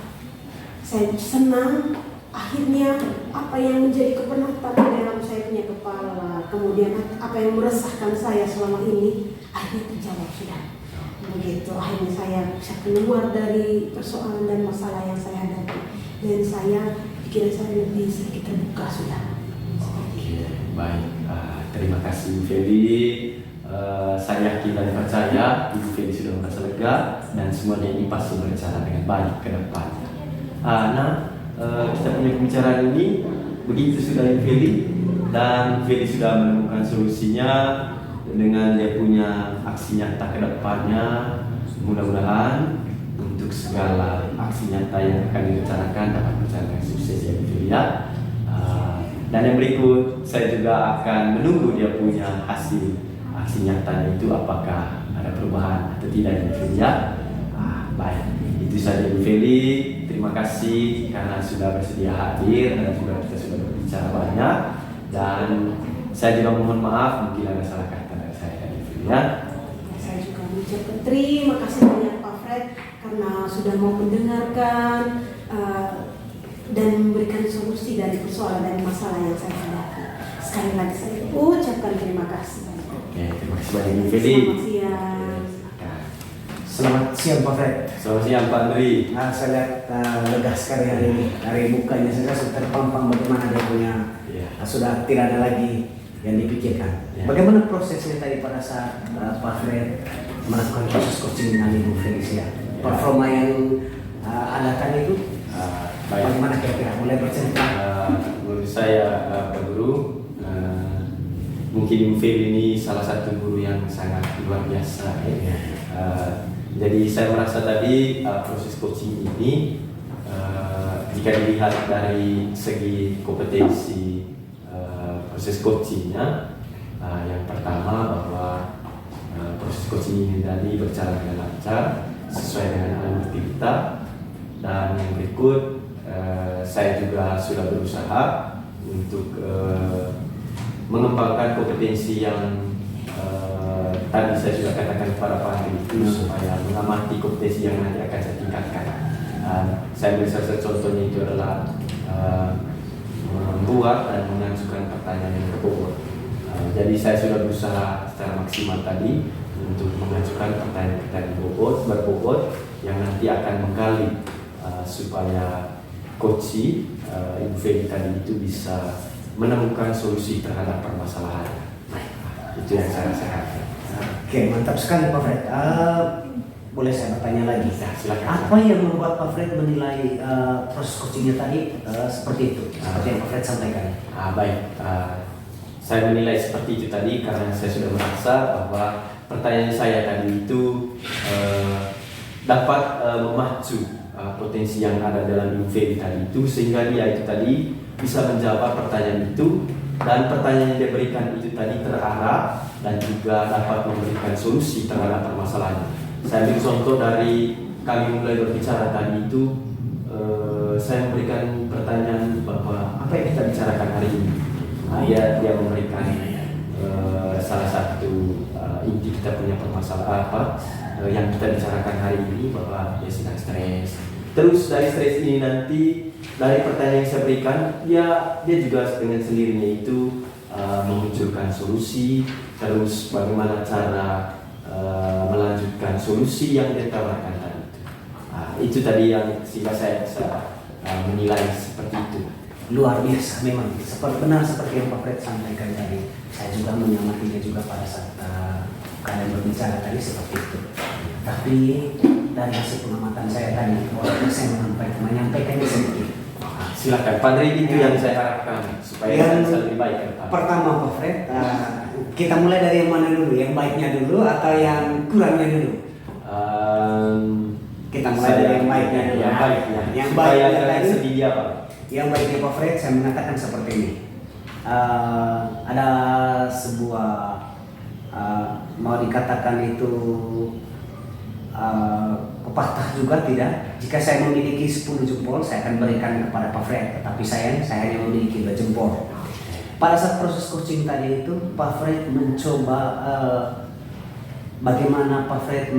Speaker 2: Saya senang akhirnya apa yang menjadi kepenatan di dalam saya punya kepala, kemudian apa yang meresahkan saya selama ini akhirnya terjawab sudah. Begitu, akhirnya saya bisa keluar dari persoalan dan masalah yang saya hadapi dan pikiran saya lebih sedikit terbuka sudah.
Speaker 3: Oke, baik. Terima kasih Ibu Feli. Saya yakin dan percaya Ibu Feli sudah merasa lega dan semuanya ini pasti berencana dengan baik ke depannya. Kita punya pembicaraan ini begitu sudah Ibu Feli dan Feli sudah menemukan solusinya dengan dia punya aksi nyata ke depannya. Mudah-mudahan untuk segala aksi nyata yang akan direncanakan dapat berjalan dengan sukses ya Ibu Feli ya. Dan yang berikut saya juga akan menunggu dia punya hasil aksi nyatanya itu apakah ada perubahan atau tidak Ibu Feli ya. Baik, itu saja Ibu Feli. Terima kasih karena sudah bersedia hadir dan juga kita sudah berbicara banyak. Dan saya juga mohon maaf mungkin ada salah kata dari saya dan Ibu Feli ya.
Speaker 2: Saya juga mengucapkan terima kasih banyak Pak Fred karena sudah mau mendengarkan dan memberikan solusi dari persoalan dan masalah yang saya hadapi. Sekali lagi saya ucapkan terima kasih.
Speaker 3: Oke, terima kasih banyak Ibu Feli.
Speaker 2: Selamat siang.
Speaker 1: Selamat siang Pak Fred.
Speaker 3: Selamat siang Pak Andri.
Speaker 1: Saya lihat lega sekali hari ini. Dari mukanya saja sudah terpampang bagaimana dia punya sudah tidak ada lagi yang dipikirkan. Bagaimana prosesnya tadi pada saat Pak Fred melakukan proses coaching dengan Ibu Felicia? Performa yang Anda tadi itu bagaimana kira-kira? Mulai bercerita.
Speaker 3: Menurut saya Pak Guru, mungkin Ibu Feli ini salah satu guru yang sangat luar biasa. Jadi saya merasa tadi proses coaching ini jika dilihat dari segi kompetensi proses coachingnya, yang pertama bahwa proses coaching ini tadi berjalan dengan lancar sesuai dengan alur kita, dan yang berikut saya juga sudah berusaha untuk mengembangkan kompetensi yang tadi saya sudah katakan kepada Pak Andri itu, supaya mengamati kompetensi yang nanti akan saya tingkatkan. Saya ambil salah satu contohnya itu adalah membuat dan mengajukan pertanyaan yang berbobot. Jadi saya sudah berusaha secara maksimal tadi untuk mengajukan pertanyaan berbobot yang nanti akan menggali supaya coach Ibu Feli tadi itu bisa menemukan solusi terhadap permasalahan. Itu yang saya rasakan.
Speaker 1: Oke, mantap sekali Pak Fred. Boleh saya bertanya lagi?
Speaker 3: Silakan.
Speaker 1: Apa yang membuat Pak Fred menilai proses coachingnya tadi seperti itu? Seperti yang Pak Fred sampaikan.
Speaker 3: Baik, saya menilai seperti itu tadi karena saya sudah merasa bahwa pertanyaan saya tadi itu dapat memacu potensi yang ada dalam Ibu Feli tadi itu, sehingga dia itu tadi bisa menjawab pertanyaan itu, dan pertanyaan yang dia berikan itu tadi terarah dan juga dapat memberikan solusi terhadap permasalahan. Saya ambil contoh dari kami mulai berbicara tadi itu, saya memberikan pertanyaan bahwa apa yang kita bicarakan hari ini. Dia memberikan salah satu inti kita punya permasalahan apa yang kita bicarakan hari ini, bahwa dia sedang stres. Terus dari stres ini nanti, dari pertanyaan yang saya berikan, dia juga dengan sendirinya itu memunculkan solusi. Terus bagaimana cara melanjutkan solusi yang dia tawarkan tadi itu. Itu tadi yang sehingga saya bisa menilai seperti itu.
Speaker 1: Luar biasa memang, benar seperti yang Pak Fred sampaikan tadi. Saya juga mengamatinya juga pada saat kalian berbicara tadi seperti itu. Tapi dari hasil pengamatan saya tadi, walaupun saya menyampaikannya sedikit.
Speaker 3: Silakan, Pak Andri, itu yang saya harapkan supaya
Speaker 1: yang
Speaker 3: bisa lebih baik ke depan.
Speaker 1: Pertama Pak Fred, kita mulai dari yang mana dulu? Yang baiknya dulu atau yang kurangnya dulu? Kita mulai dari yang baiknya dulu.
Speaker 3: Yang baiknya.
Speaker 1: Yang
Speaker 3: supaya
Speaker 1: baiknya
Speaker 3: jangan
Speaker 1: tadi,
Speaker 3: sedih dia, Pak.
Speaker 1: yang baiknya Pak Fred, saya mengatakan seperti ini. Ada sebuah mau dikatakan itu pepatah juga tidak. Jika saya memiliki 10 jempol, saya akan berikan kepada Pak Fred. Tetapi saya hanya memiliki 2 jempol. Pada saat proses coaching tadi itu, Pak Fred mencoba bagaimana Pak Fred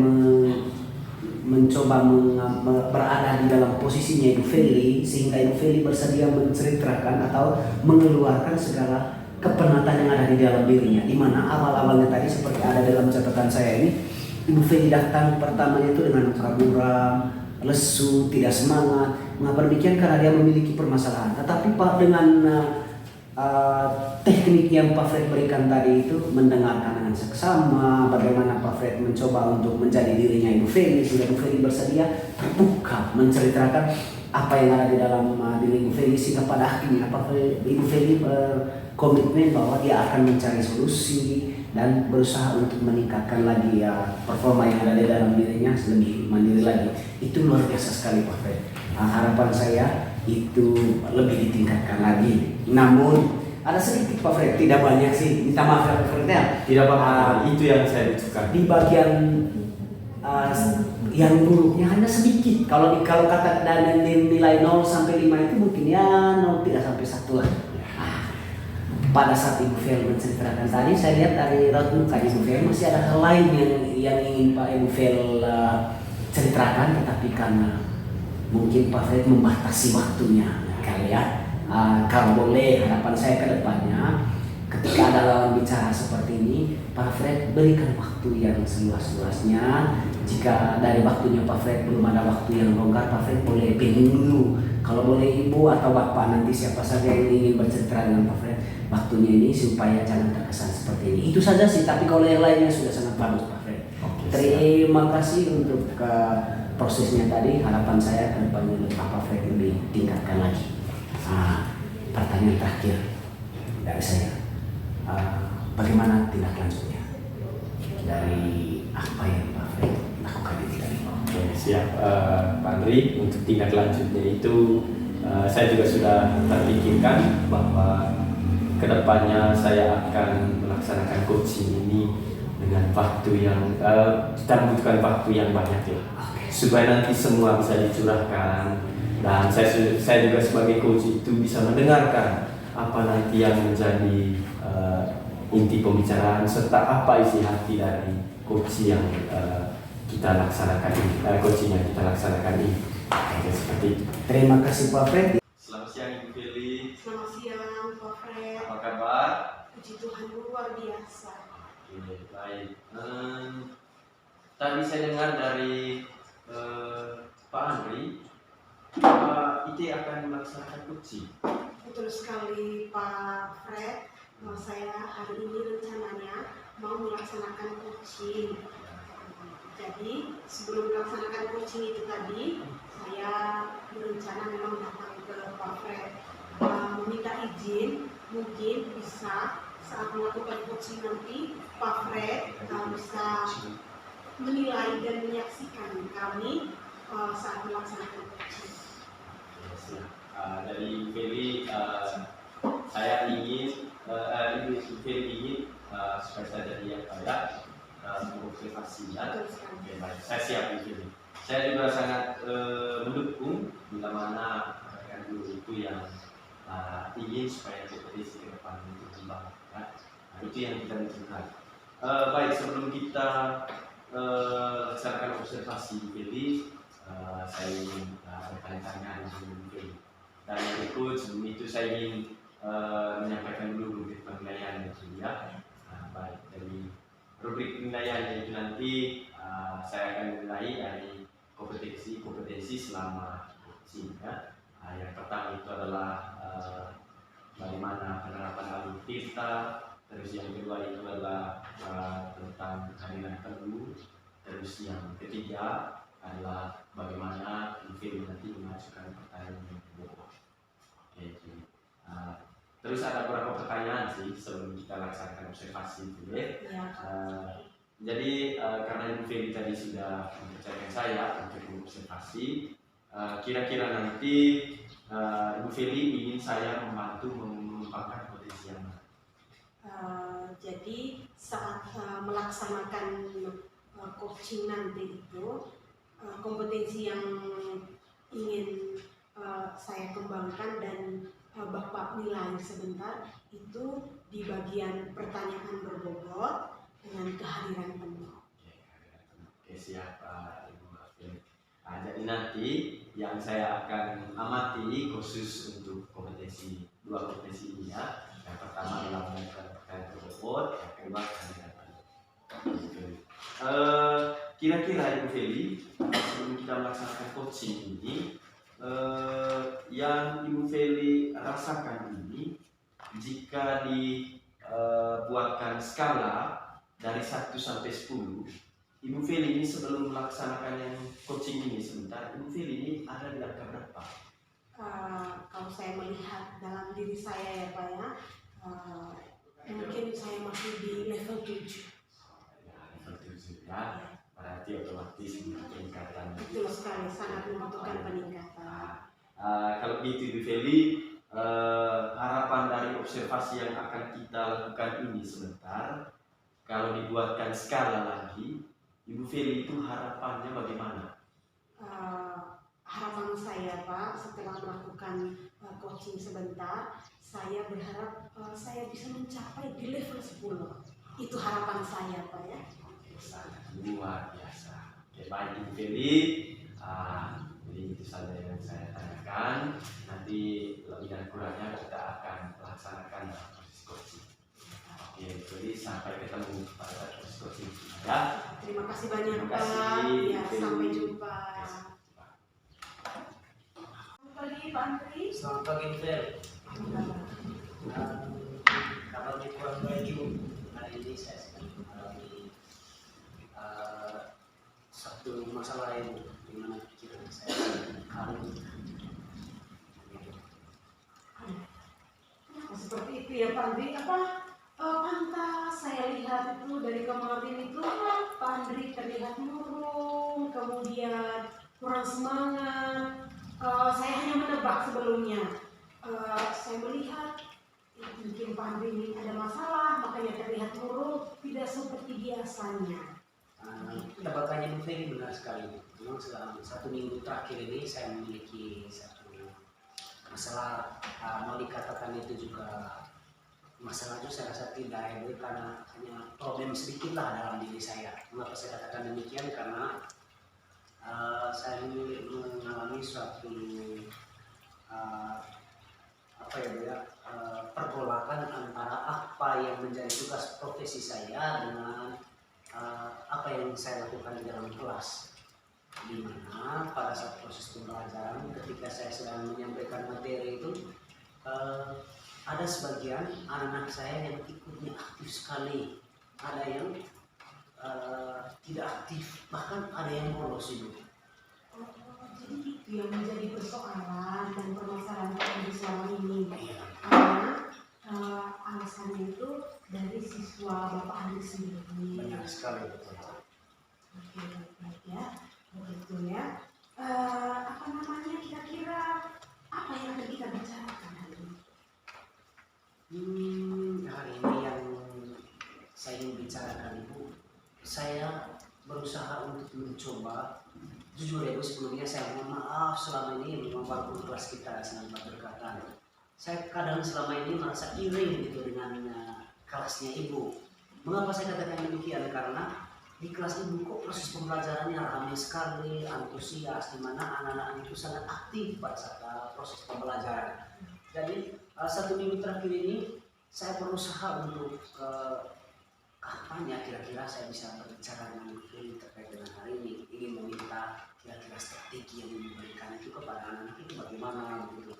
Speaker 1: mencoba berada di dalam posisinya Ibu Feli, sehingga Ibu Feli bersedia menceritakan atau mengeluarkan segala kepenatan yang ada di dalam dirinya. Di mana awal-awalnya tadi seperti ada dalam catatan saya ini, Ibu Feli datang pertamanya itu dengan muram, lesu, tidak semangat. Mengapa demikian? Karena dia memiliki permasalahan. Tetapi Pak, dengan teknik yang Pak Fred berikan tadi itu, mendengarkan dengan seksama, bagaimana Pak Fred mencoba untuk menjadi dirinya Ibu Feli, sehingga Ibu Feli bersedia terbuka menceritakan apa yang ada di dalam diri Ibu Feli, sehingga pada akhirnya Ibu Feli berkomitmen bahwa dia akan mencari solusi dan berusaha untuk meningkatkan lagi performa yang ada di dalam dirinya lebih mandiri lagi. Itu luar biasa sekali Pak Fred. Harapan saya itu lebih ditingkatkan lagi. Namun ada sedikit Pak Fred, tidak banyak sih. Minta maaf ya Pak Fred ya.
Speaker 3: Tidak apa-apa, itu yang saya butuhkan.
Speaker 1: Di bagian yang buruknya hanya sedikit. Kalau kata dan nilai 0 sampai 5 itu mungkin ya 0 tidak sampai 1 lah. Pada saat Ibu Feli menceritakan tadi, saya lihat dari raut muka Ibu Feli masih ada hal lain yang ingin Pak Ibu Feli ceritakan, tetapi karena mungkin Pak Fred membatasi waktunya kali ya. Kalau boleh, harapan saya ke depannya, ketika ada lawan bicara seperti ini, Pak Fred berikan waktu yang seluas-luasnya. Jika dari waktunya Pak Fred belum ada waktu yang longgar, Pak Fred boleh pinggir dulu. Kalau boleh ibu atau bapak, nanti siapa saja yang ingin bercerita dengan Pak Fred, waktunya ini supaya jangan terkesan seperti ini. Itu saja sih, tapi kalau yang lainnya sudah sangat bagus Pak Fred.
Speaker 3: Oke,
Speaker 1: Terima kasih untuk prosesnya tadi. Harapan saya ke depannya Pak Fred lebih tingkatkan lagi. Pertanyaan terakhir dari saya, bagaimana tindak lanjutnya dari apa yang Pak Fred lakukan di bidang ini?
Speaker 3: Oke, siap Pak Andri. Untuk tindak lanjutnya itu saya juga sudah terpikirkan bahwa kedepannya saya akan melaksanakan coaching ini dengan waktu yang kita membutuhkan waktu yang banyak ya, supaya nanti semua bisa dicurahkan, dan saya juga sebagai coach itu bisa mendengarkan apa nanti yang menjadi inti pembicaraan serta apa isi hati dari coaching yang kita laksanakan ini, coaching yang kita laksanakan ini. Seperti itu.
Speaker 1: Terima kasih Pak Fred.
Speaker 3: Selamat siang Ibu Feli.
Speaker 2: Selamat siang Pak Fred.
Speaker 3: Apa kabar?
Speaker 2: Puji Tuhan luar biasa.
Speaker 3: Oke, baik. Tadi saya dengar dari Pak Andri, Pak IT akan melaksanakan coaching.
Speaker 2: Betul sekali Pak Fred. Saya hari ini rencananya mau melaksanakan coaching. Jadi sebelum melaksanakan coaching itu tadi, saya berencana memang datang ke Pak Fred, meminta izin, mungkin bisa saat melakukan coaching nanti Pak Fred bisa menilai dan menyaksikan kami saat melaksanakan coaching.
Speaker 3: Dari Feli, saya ingin Ibu Feli ingin supaya saya jadi yang baik, mengobservasinya. Oke, baik. Saya siap Ibu Feli. Saya juga sangat mendukung bila mana rekan guru itu yang ingin supaya kompetisi ke depan itu berkembang. Ya. Nah, itu yang kita butuhkan. Baik, sebelum kita laksanakan observasi Feli, saya ingin bertanya-tanya dengan Ibu Feli. Dan yang berikut, sebelum itu saya ingin menyampaikan dulu rubrik penilaian itu ya. Baik, dari rubrik penilaian itu nanti saya akan menilai dari kompetensi selama coaching ya. Yang pertama itu adalah bagaimana penerapan alur kita, terus yang kedua itu adalah tentang kehadiran guru, terus yang ketiga adalah bagaimana Feli nanti memasukkan pertanyaan yang kedua. Oke, terus ada beberapa pertanyaan sih sebelum kita laksanakan observasi itu ya. Jadi karena Ibu Feli tadi sudah mempercayakan saya untuk mengobservasi, kira-kira nanti Ibu Feli ingin saya membantu mengembangkan potensi yang mana?
Speaker 2: Jadi saat melaksanakan coaching nanti itu, kompetensi yang ingin saya kembangkan dan Bapak nilai sebentar itu di bagian pertanyaan berbobot dengan kehadiran penuh.
Speaker 3: Oke, siap Ibu Feli. Jadi nanti yang saya akan amati khusus untuk dua kompetensi ini ya. Yang pertama adalah pertanyaan berbobot, yang kedua kehadiran penuh. Kira-kira Ibu Feli, sebelum kita melaksanakan coaching ini, yang Ibu Feli rasakan ini, jika dibuatkan skala dari 1 sampai 10, Ibu Feli ini sebelum melaksanakan yang coaching ini sebentar, Ibu Feli ini ada di angka berapa?
Speaker 2: Kalau saya melihat dalam diri saya ya Pak ya, mungkin saya masih di level 7.
Speaker 3: Level 7 ya, berarti otomatis peningkatan.
Speaker 2: Betul sekali, sangat membutuhkan peningkatan.
Speaker 3: Kalau gitu Ibu Feli, harapan dari observasi yang akan kita lakukan ini sebentar, kalau dibuatkan skala lagi, Ibu Feli itu harapannya bagaimana?
Speaker 2: Harapan saya Pak, setelah melakukan coaching sebentar, saya berharap saya bisa mencapai di level 10. Itu harapan saya Pak ya.
Speaker 3: Sangat luar biasa. Oke, baik Ibu Feli. Jadi itu saja yang saya tanyakan. Nanti lebih dan kurangnya kita akan laksanakan dalam proses coaching. Ya.
Speaker 2: Terima kasih banyak
Speaker 3: Terima
Speaker 2: Pak.
Speaker 3: kasih.
Speaker 2: Ya, sampai jumpa. Selamat pagi Pak Andri.
Speaker 1: Selamat pagi, Fer. Kabarnya kurang baik, Ibu. Hari ini saya sedang mengalami satu masalah, Ibu, di mana pikiran saya kalut.
Speaker 2: Kenapa seperti itu ya Pak Andri? Pantas saya lihat itu dari kemarin itu Pak Andri terlihat murung, kemudian kurang semangat. Saya hanya menebak sebelumnya. Saya melihat mungkin Pak Andri ini ada masalah, makanya terlihat murung, tidak seperti biasanya.
Speaker 1: Tebakannya Bu Ferry benar sekali. Memang selama 1 minggu terakhir ini saya memiliki satu masalah, mau dikatakan itu juga masalah itu saya rasa tidak ya, karena hanya problem sedikit lah dalam diri saya. Mengapa saya katakan demikian? Karena saya mengalami suatu pergolakan antara apa yang menjadi tugas profesi saya dengan apa yang saya lakukan di dalam kelas, di mana pada saat proses pembelajaran ketika saya sedang menyampaikan materi itu ada sebagian anak-anak saya yang ikutnya aktif sekali, ada yang tidak aktif, bahkan ada yang bolos itu.
Speaker 2: Jadi itu yang menjadi persoalan dan permasalahan Pak Andri selama ini.
Speaker 1: Iya.
Speaker 2: Karena alasannya itu dari siswa Bapak Andri sendiri.
Speaker 1: Banyak sekali, betul.
Speaker 2: Oke, baik ya, begitu ya. Kira-kira apa yang akan kita bicarakan hari ini?
Speaker 1: Hari ini yang saya ingin bicarakan, Ibu, saya berusaha untuk mencoba, jujur ya Bu, sebelumnya saya mohon maaf selama ini memang walaupun kelas kita sedang berdekatan, saya kadang selama ini merasa iri gitu dengan kelasnya Ibu. Mengapa saya katakan demikian? Karena di kelas Ibu kok proses pembelajarannya ramai sekali, antusias, di mana anak-anak itu sangat aktif pada saat proses pembelajaran. Jadi 1 minggu terakhir ini saya berusaha untuk kapan ya kira-kira saya bisa berbicara dengan Bu Ferry terkait dengan hari ini. Ingin meminta kira-kira strategi yang diberikan itu kepada anak-anak itu bagaimana gitu.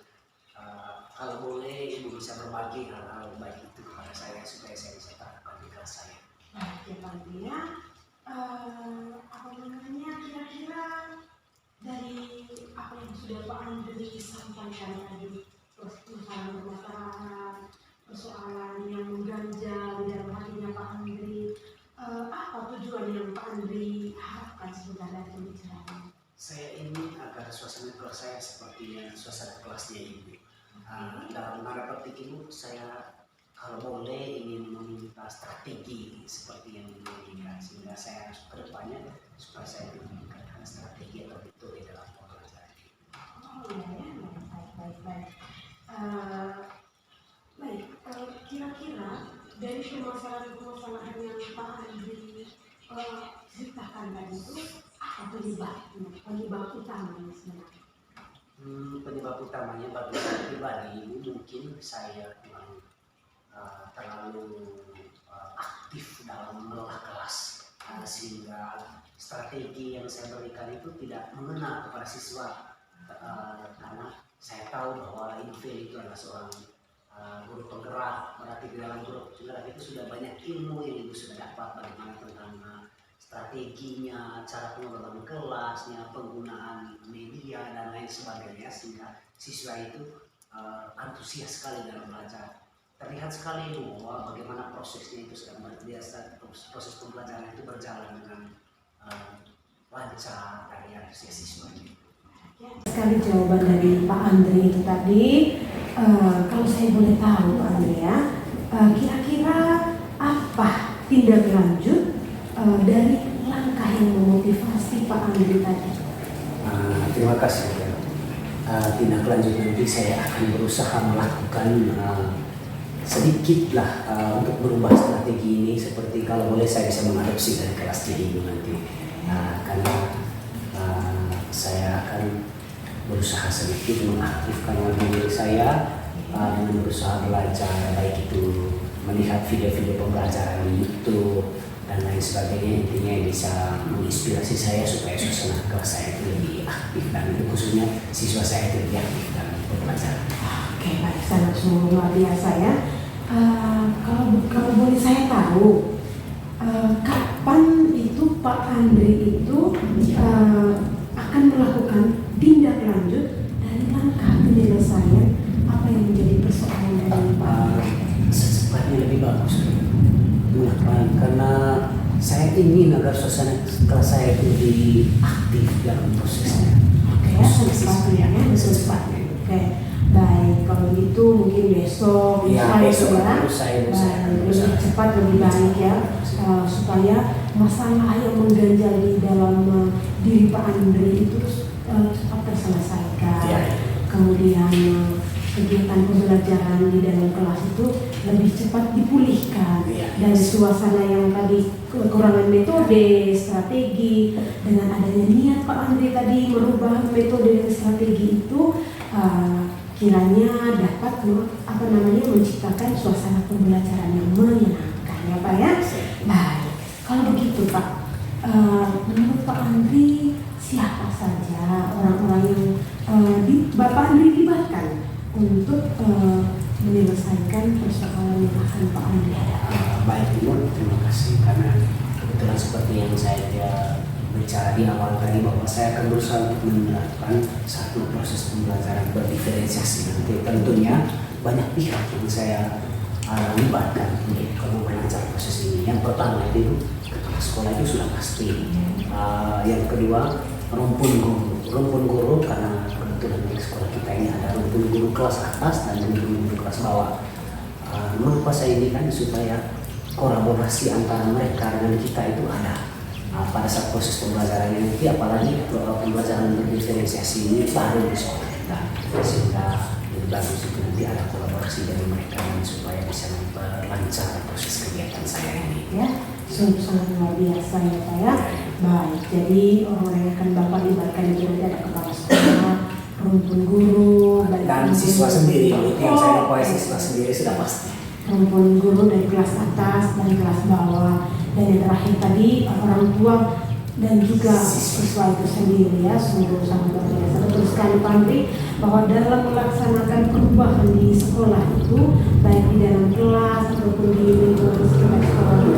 Speaker 1: Kalau boleh Ibu bisa berbagi hal-hal baik itu kepada saya supaya saya bisa terapkan di kelas saya.
Speaker 2: Baik ya Pak Andri ya. Kira-kira dari apa yang sudah Pak Andri sampaikan tadi, persoalan yang mengganjal di dalam hatinya Pak Andri, apa tujuan yang Pak Andri harapkan sebenarnya dari pembicaraan?
Speaker 1: Saya ingin agar suasana kelas saya seperti suasana kelasnya Ibu. Dalam tanda petik Ibu, saya kalau boleh ingin meminta strategi seperti yang diberikan, sehingga saya ke depannya supaya saya meningkatkan strategi atau metode dalam pembelajaran.
Speaker 2: Oh iya ya, baik. Kira-kira dari permasalahan yang Pak Andri ceritakan tadi itu apa penyebab utamanya sebenarnya?
Speaker 1: Penyebab utamanya bagi saya pribadi mungkin saya kurang terlalu aktif dalam mengelola kelas, sehingga strategi yang saya berikan itu tidak mengena kepada siswa, karena saya tahu bahwa Ibu Ferry itu adalah seorang guru penggerak, berarti di dalam guru penggerak itu sudah banyak ilmu yang Ibu sudah dapat, bagaimana tentang strateginya, cara pengelolaan kelasnya, penggunaan media dan lain sebagainya, sehingga siswa itu antusias sekali dalam belajar. Terlihat sekali bahwa bagaimana prosesnya itu sedang biasa, proses pembelajaran itu berjalan dengan lancar dari antusias siswa.
Speaker 2: Sekali jawaban dari Pak Andri itu tadi, kalau saya boleh tahu Pak Andri ya, kira-kira apa tindak lanjut dari langkah yang memotivasi Pak Andri tadi?
Speaker 1: Terima kasih. Tindak lanjut nanti saya akan berusaha melakukan sedikitlah untuk berubah strategi ini, seperti kalau boleh saya bisa mengadopsi dari kelasnya Ibu nanti, karena saya akan berusaha sedikit mengaktifkan diri saya dengan berusaha belajar, baik itu melihat video-video pembelajaran di YouTube dan lain sebagainya, intinya bisa menginspirasi saya supaya suasana kelas saya itu lebih aktif dan itu khususnya siswa saya itu lebih aktif dalam pembelajaran.
Speaker 2: Oke, baik, sangat sungguh luar biasa ya. Kalau boleh saya tahu, kapan itu Pak Andri itu akan melakukan tindak lanjut dari langkah penyelesaian apa yang menjadi persoalan dari Pak Andri?
Speaker 1: Secepatnya lebih bagus. Mengapa? Karena saya ingin agar suasana kelas saya itu lebih aktif dalam prosesnya.
Speaker 2: Oke, secepatnya ya, secepatnya. Oke, baik. Kalau gitu mungkin besok,
Speaker 1: Besok
Speaker 2: ya.
Speaker 1: harus saya
Speaker 2: Lebih cepat lebih baik ya, supaya masalah yang mengganjal di dalam diri Pak Andri itu cepat terselesaikan.
Speaker 1: Ya.
Speaker 2: Kemudian kegiatan pembelajaran di dalam kelas itu lebih cepat dipulihkan dari suasana yang tadi kekurangan metode, strategi. Dengan adanya niat Pak Andri tadi merubah metode dan strategi itu kiranya dapat menciptakan suasana pembelajaran yang menyenangkan ya Pak ya. Baik, kalau begitu Pak, menurut Pak Andri siapa saja orang-orang yang Bapak Andri libatkan untuk menyelesaikan persoalan yang akan Pak Andri hadapi?
Speaker 1: Baik Ibu, terima kasih karena kebetulan seperti yang saya bicara di awal tadi bahwa saya akan berusaha untuk menerapkan satu proses pembelajaran berdiferensiasi. Nanti tentunya banyak pihak yang saya libatkan untuk mengajar proses ini. Yang pertama itu kepala sekolah itu sudah pasti. Yang kedua rumpun guru karena kebetulan di sekolah kita ini ada rumpun guru kelas atas dan rumpun guru kelas bawah. Mengapa saya ini kan supaya kolaborasi antara mereka dengan kita itu ada. Pada saat proses pembelajaran ini nanti, apalagi pembelajaran berdiferensiasi ini baru di sekolah kita, sehingga lebih bagus itu nanti ada kolaborasi dari mereka supaya bisa memperlancar proses kegiatan saya ini.
Speaker 2: Ya, sungguh sangat luar biasa ya Pak ya. Baik, jadi orang yang akan Bapak libatkan itu nanti ada kepala sekolah, rumpun guru,
Speaker 1: dan siswa sendiri. Itu yang saya lupa, siswa sendiri sudah pasti.
Speaker 2: Rumpun guru dari kelas atas dan kelas bawah. Dan yang terakhir tadi orang tua dan juga siswa itu sendiri ya, sungguh sangat luar biasa. Betul sekali Pak Andri bahwa dalam melaksanakan perubahan di sekolah itu, baik di dalam kelas ataupun di lingkungan sekitar sekolah itu,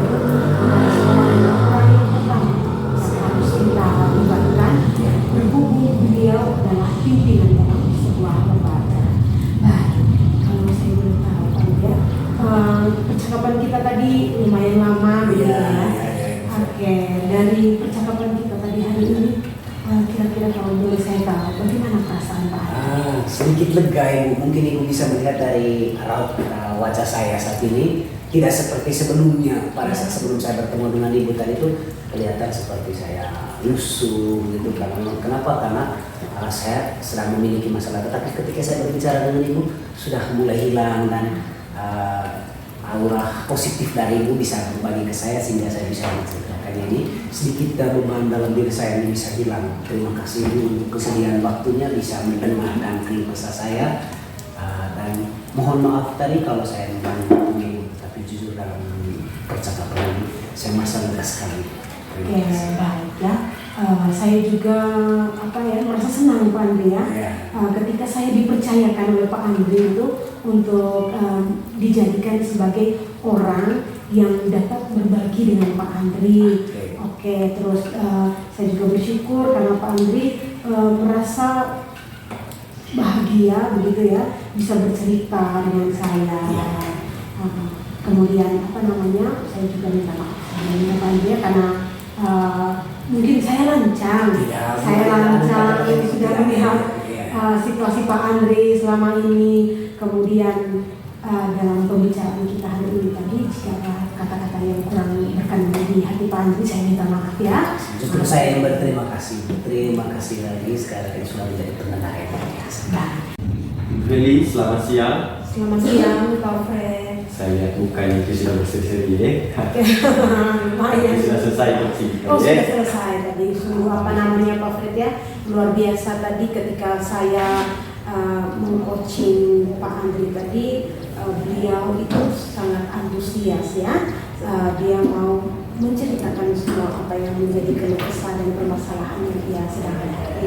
Speaker 2: orang yang pertama harus kita libatkan, berhubung beliau adalah pimpinan dalam sebuah lembaga. Baik, kalau saya boleh tahu Pak Andri ya, percakapan kita tadi lumayan lama gitu ya. Oke, dari percakapan kita tadi hari ini, kira-kira kalau boleh saya tahu bagaimana perasaan Pak Andri?
Speaker 1: Sedikit lega Ibu, mungkin Ibu bisa melihat dari raut wajah saya saat ini tidak seperti sebelumnya. Pada saat sebelum saya bertemu dengan Ibu tadi itu kelihatan seperti saya lusuh gitu. Kenapa? Karena saya sedang memiliki masalah, tetapi ketika saya berbicara dengan Ibu sudah mulai hilang dan aura positif dari Ibu bisa berbagi ke saya sehingga saya bisa menceritakan ini. Sedikit beban dalam diri saya ini bisa hilang. Terima kasih Ibu untuk kesediaan waktunya bisa mendengarkan keluh kesah saya, dan mohon maaf tadi kalau saya mengganggu Ibu, tapi jujur dalam percakapan ini saya merasa lega sekali.
Speaker 2: Oke, baik ya. Saya juga merasa senang Pak Andri ya. Ketika saya dipercayakan oleh Pak Andri itu untuk dijadikan sebagai orang yang dapat berbagi dengan Pak Andri. Oke, terus saya juga bersyukur karena Pak Andri merasa bahagia begitu ya, bisa bercerita dengan saya. Kemudian saya juga minta maaf dengan Pak Andri ya, karena mungkin saya lancang sudah melihat situasi Pak Andri selama ini. Kemudian dalam pembicaraan kita hari ini tadi, jika ada kata-kata yang kurang berkenan di hati Pak Andri, saya minta maaf ya.
Speaker 1: Justru saya yang berterima kasih. Terima kasih lagi sekali lagi sudah menjadi pendengar yang biasa.
Speaker 3: Feli, selamat siang.
Speaker 2: Selamat siang Pak Fred.
Speaker 3: Saya lihat mukanya itu sudah berseri-seri ya.
Speaker 2: Lumayan.
Speaker 3: Sudah selesai coaching.
Speaker 2: Sudah selesai tadi. Sungguh Pak Fred ya, luar biasa tadi ketika saya meng-coaching Pak Andri tadi, beliau itu sangat antusias ya. Dia mau menceritakan semua apa yang menjadi keluh kesah dan permasalahan yang ia sedang hadapi.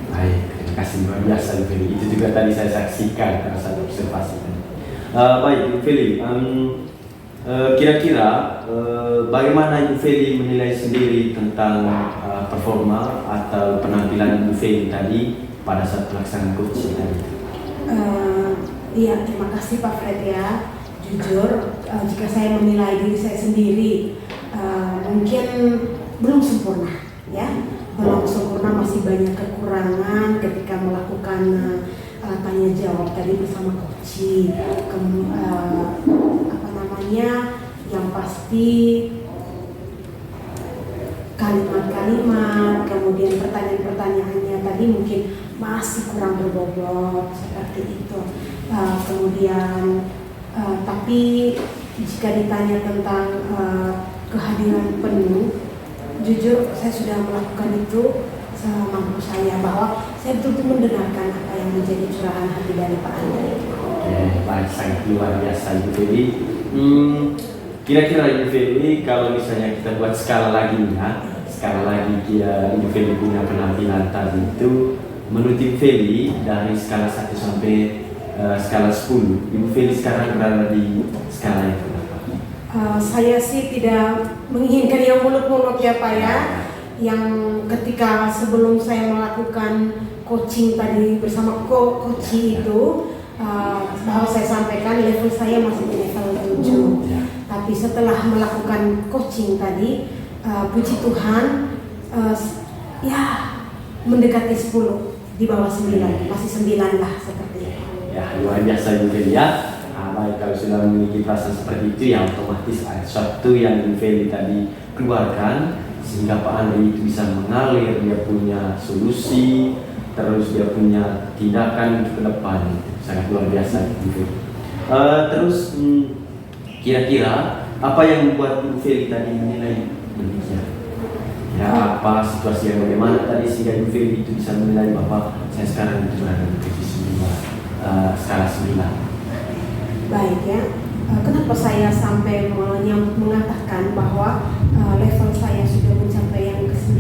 Speaker 3: Baik, terima kasih luar biasa Bu Feli. Itu juga tadi saya saksikan karena saya observasi. Baik Bu Feli, kira-kira bagaimana Bu Feli menilai sendiri tentang performa atau penampilan Bu Feli tadi pada saat pelaksanaan coaching tadi?
Speaker 2: Iya, terima kasih Pak Fred ya. Jujur, jika saya menilai diri saya sendiri, mungkin belum sempurna, ya. Belum sempurna, masih banyak kekurangan ketika melakukan tanya jawab tadi bersama coaching. Yang pasti kalimat-kalimat, kemudian pertanyaan-pertanyaannya tadi mungkin masih kurang berbobot seperti itu. Tapi jika ditanya tentang kehadiran penuh, jujur saya sudah melakukan itu semampu saya, bahwa saya betul-betul mendengarkan apa yang menjadi curahan hati dari Pak Andre.
Speaker 3: Baik, sangat luar biasa Ibu Feli. Kira-kira Ibu Feli, kalau misalnya kita buat skala lagi Ibu Feli punya penampilan tadi itu, menurut Ibu Feli dari skala 1 sampai skala 10, Ibu Feli sekarang berada di skala yang berapa?
Speaker 2: Saya sih tidak menginginkan yang muluk-muluk ya Pak ya. Yang ketika sebelum saya melakukan coaching tadi bersama coach itu, bahwa saya sampaikan level saya masih di level 7. Tapi setelah melakukan coaching tadi, puji Tuhan, ya mendekati 10, di bawah 9, masih 9 lah seperti itu.
Speaker 3: Ya, luar biasa Ibu Feli ya. Baik, kalau sudah memiliki perasaan seperti itu, ya otomatis ada sesuatu yang Ibu Feli tadi keluarkan sehingga Pak Andre itu bisa mengalir, dia punya solusi, terus dia punya tindakan ke depan. Sangat luar biasa Ibu Feli. Terus kira-kira apa yang membuat Ibu Feli tadi menilai demikian? Ya, apa situasi yang bagaimana tadi sehingga Ibu Feli itu bisa menilai bahwa saya sekarang itu berada di posisi skala 9.
Speaker 2: Baik ya, kenapa saya sampai mengatakan bahwa level saya sudah mencapai yang ke-9,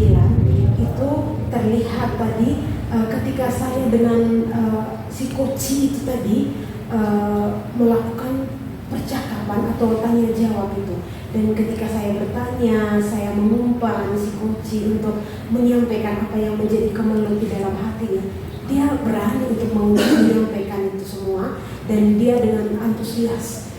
Speaker 2: itu terlihat tadi ketika saya dengan si coach itu tadi melakukan percakapan atau tanya jawab itu. Dan ketika saya bertanya, saya mengumpan si coach untuk menyampaikan apa yang menjadi kemelut di dalam hatinya. Dia berani untuk menyampaikan itu semua, dan dia dengan antusias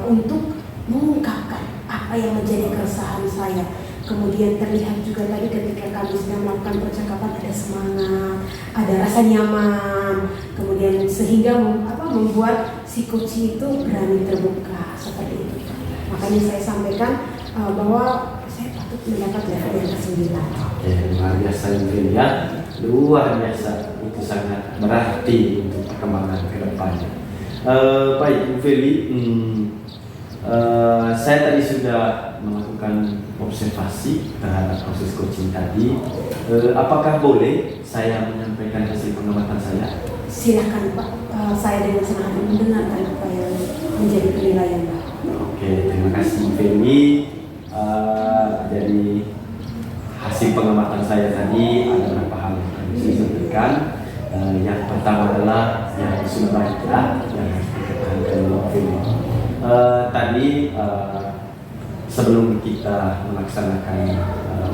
Speaker 2: untuk mengungkapkan apa yang menjadi keresahan saya. Kemudian terlihat juga tadi ketika kami sedang melakukan percakapan, ada semangat, ada rasa nyaman, kemudian sehingga membuat si coach itu berani terbuka seperti itu. Makanya saya sampaikan bahwa saya patut mendapat level yang ke-9.
Speaker 3: Luar biasa Ibu ya, luar biasa. Itu sangat berarti untuk perkembangan ke depannya. Baik Ibu Feli, saya tadi sudah melakukan observasi terhadap proses coaching tadi. Apakah boleh saya menyampaikan hasil pengamatan saya?
Speaker 2: Silakan Pak, saya dengan senang hati mendengarkan apa yang menjadi penilaian Pak.
Speaker 3: Oke, terima kasih Ibu Feli. Jadi hasil pengamatan saya tadi ada beberapa hal yang harus saya sampaikan. Yang pertama adalah yang sudah baik ya, yang harus dipertahankan Ibu Feli. Tadi sebelum kita melaksanakan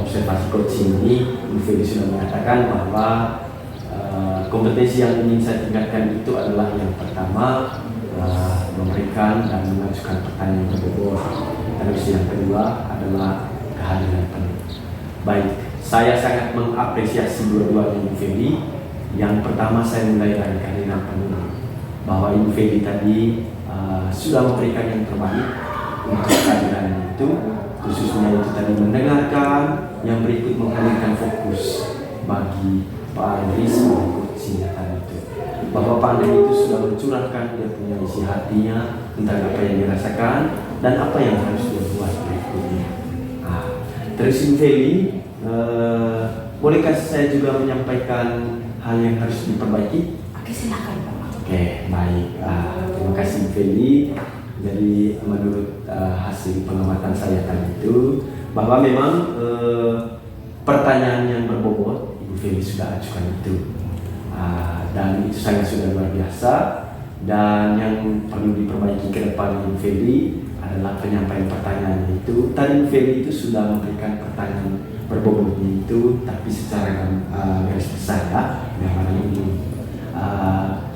Speaker 3: observasi coaching ini, Ibu Feli sudah mengatakan bahwa kompetensi yang ingin saya tingkatkan itu adalah yang pertama, memberikan dan mengajukan pertanyaan berbobot. Terus yang kedua adalah kehadiran penuh. Baik, saya sangat mengapresiasi dua-duanya Ibu Feli. Yang pertama saya mulai dari kehadiran penuh, bahwa Ibu Feli tadi sudah memberikan yang terbaik untuk kehadiran itu, khususnya itu tadi mendengarkan, yang berikut menghadirkan fokus bagi Pak Andre sebagai coaching tadi itu, bahwa Pak Andre itu sudah mencurahkan dia punya isi hatinya tentang apa yang dirasakan dan apa yang harus dia buat berikutnya. Terus Ibu Feli, bolehkah saya juga menyampaikan hal yang harus diperbaiki?
Speaker 2: Oke, silakan Pak.
Speaker 3: Oke, baik. Terima kasih Ibu Feli. Jadi menurut hasil pengamatan saya tadi itu bahwa memang pertanyaan yang berbobot Ibu Feli sudah ajukan itu, dan itu sangat sudah luar biasa. Dan yang perlu diperbaiki ke depan Ibu Feli adalah penyampaian pertanyaan itu. Tadi Ibu Feli itu sudah memberikan pertanyaan berbobotnya itu, tapi secara garis besar ya, gambaran ini.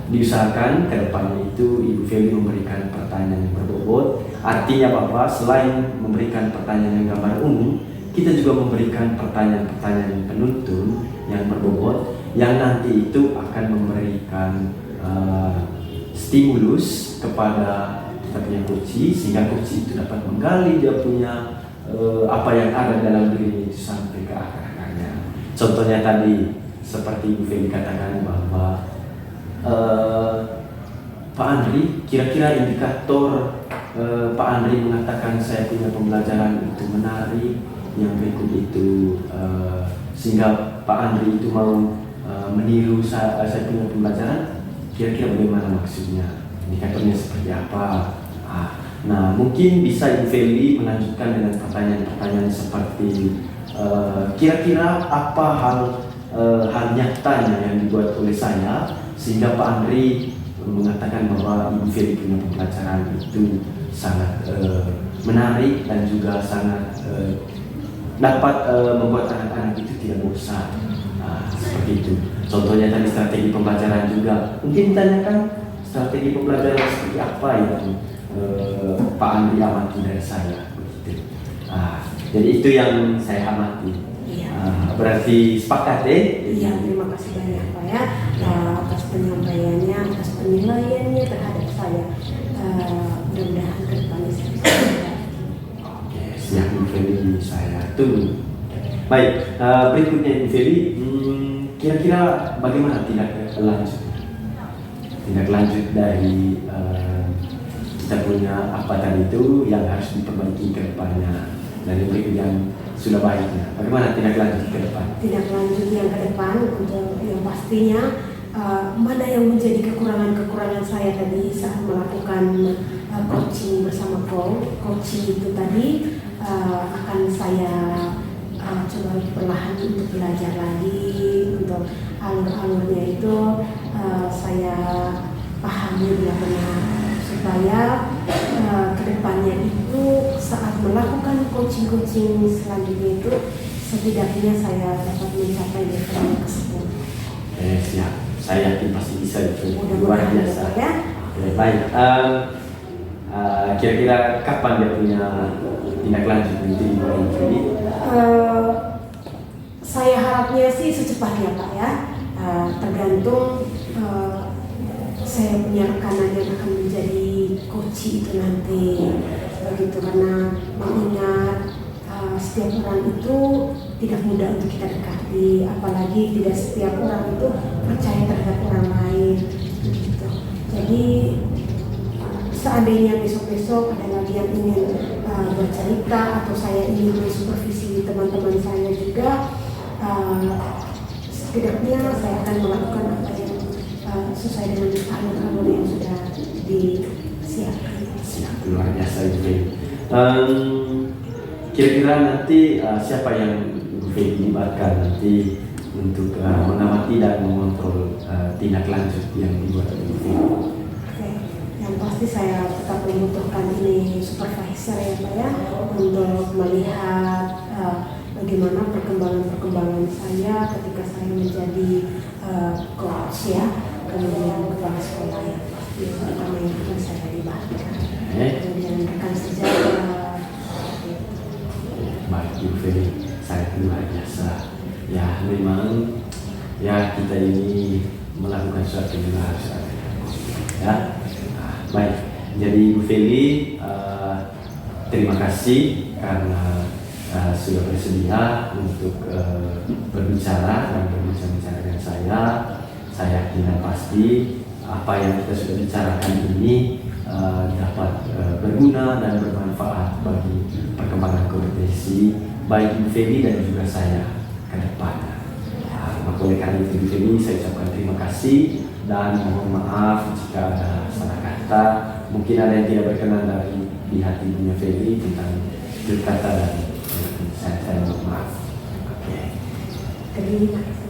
Speaker 3: Diusahakan ke depannya itu Ibu Feli memberikan pertanyaan yang berbobot. Artinya bahwa selain memberikan pertanyaan yang gambar umum, kita juga memberikan pertanyaan-pertanyaan penuntun yang berbobot, yang nanti itu akan memberikan stimulus kepada kita punya coach, sehingga coach itu dapat menggali dia punya apa yang ada dalam dirinya itu sampai ke akar-akarnya. Contohnya tadi seperti Ibu Feli katakan bahwa Pak Andri, kira-kira indikator Pak Andri mengatakan saya punya pembelajaran itu menarik yang berikut itu, sehingga Pak Andri itu mau meniru saya punya pembelajaran, kira-kira bagaimana maksudnya, indikatornya seperti apa. Nah, mungkin bisa Ibu Feli melanjutkan dengan pertanyaan-pertanyaan seperti kira-kira apa hal nyatanya yang dibuat oleh saya sehingga Pak Andri mengatakan bahwa Ibu Feli punya pembelajaran itu sangat menarik dan juga sangat dapat membuat anak-anak itu tidak bosan. Seperti itu. Contohnya tadi strategi pembelajaran juga. Mungkin ditanyakan strategi pembelajaran seperti apa yang Pak Andri amati dari saya. Begitu. Jadi itu yang saya amati. Berarti sepakat
Speaker 2: Iya, terima kasih banyak Pak ya, atas penyampaiannya, atas penilaiannya terhadap saya. Mudah-mudahan ke depannya saya bisa memperbaiki.
Speaker 3: Oke, siap Ibu Feli, saya tunggu. Baik, berikutnya Ibu Feli, kira-kira bagaimana tindak lanjut? Tindak lanjut dari kita punya apa tadi itu yang harus diperbaiki ke depannya, dari berikut yang sudah baiknya. Bagaimana tindak lanjut ke depan?
Speaker 2: Tindak lanjut yang ke depan untuk yang pastinya mana yang menjadi kekurangan-kekurangan saya tadi saat melakukan coaching bersama coaching itu tadi akan saya coba perlahan untuk belajar lagi, untuk alur-alurnya itu saya pahami benar-benar supaya kedepannya itu saat melakukan coaching selanjutnya itu setidaknya saya dapat mencapai level yang ke-10.
Speaker 3: Siap, saya yakin pasti bisa itu. Luar
Speaker 2: Mudah-mudahan
Speaker 3: biasa.
Speaker 2: ya.
Speaker 3: Oke, baik. Kira-kira kapan dia punya tindak lanjut nanti di Ibu Feli?
Speaker 2: Saya harapnya sih secepatnya Pak ya. Tergantung saya punya rekanan yang akan menjadi coach itu nanti, begitu, karena mengingat setiap orang itu tidak mudah untuk kita dekati, apalagi tidak setiap orang itu percaya terhadap orang lain, gitu. Jadi seandainya besok-besok ada lagi yang ingin bercerita atau saya ingin mensupervisi teman-teman saya juga, setidaknya saya akan melakukan apa yang sesuai dengan alur-alur yang sudah disiapkan.
Speaker 3: Siap, luar biasa Ibu Feli. Kira-kira nanti siapa yang Ibu Feli libatkan nanti untuk mengamati dan mengontrol tindak lanjut yang dibuat Ibu Feli?
Speaker 2: Oke, yang pasti saya tetap membutuhkan ini supervisor ya Pak ya, untuk melihat bagaimana perkembangan saya ketika saya menjadi coach ya, kemudian kepala sekolah yang pasti pertama yang akan saya libatkan, kemudian rekan sejarah.
Speaker 3: Baik Ibu Feli, saya luar biasa. Ya memang ya kita ini melakukan sesuatu juga harus ada. Ya, baik. Jadi Ibu Feli, terima kasih karena sudah bersedia untuk berbicara dan berbicara dengan saya. Saya yakin pasti apa yang kita sudah bicarakan ini dapat berguna dan bermanfaat bagi perkembangan kompetisi baik Ibu Feli dan juga saya ke depan. Maka oleh karena itu Ibu Feli, saya ucapkan terima kasih dan mohon maaf jika ada salah kata mungkin ada yang tidak berkenan dari pihak ibunya Feli tentang berkata dari saya mohon maaf. Oke.
Speaker 2: Terima kasih.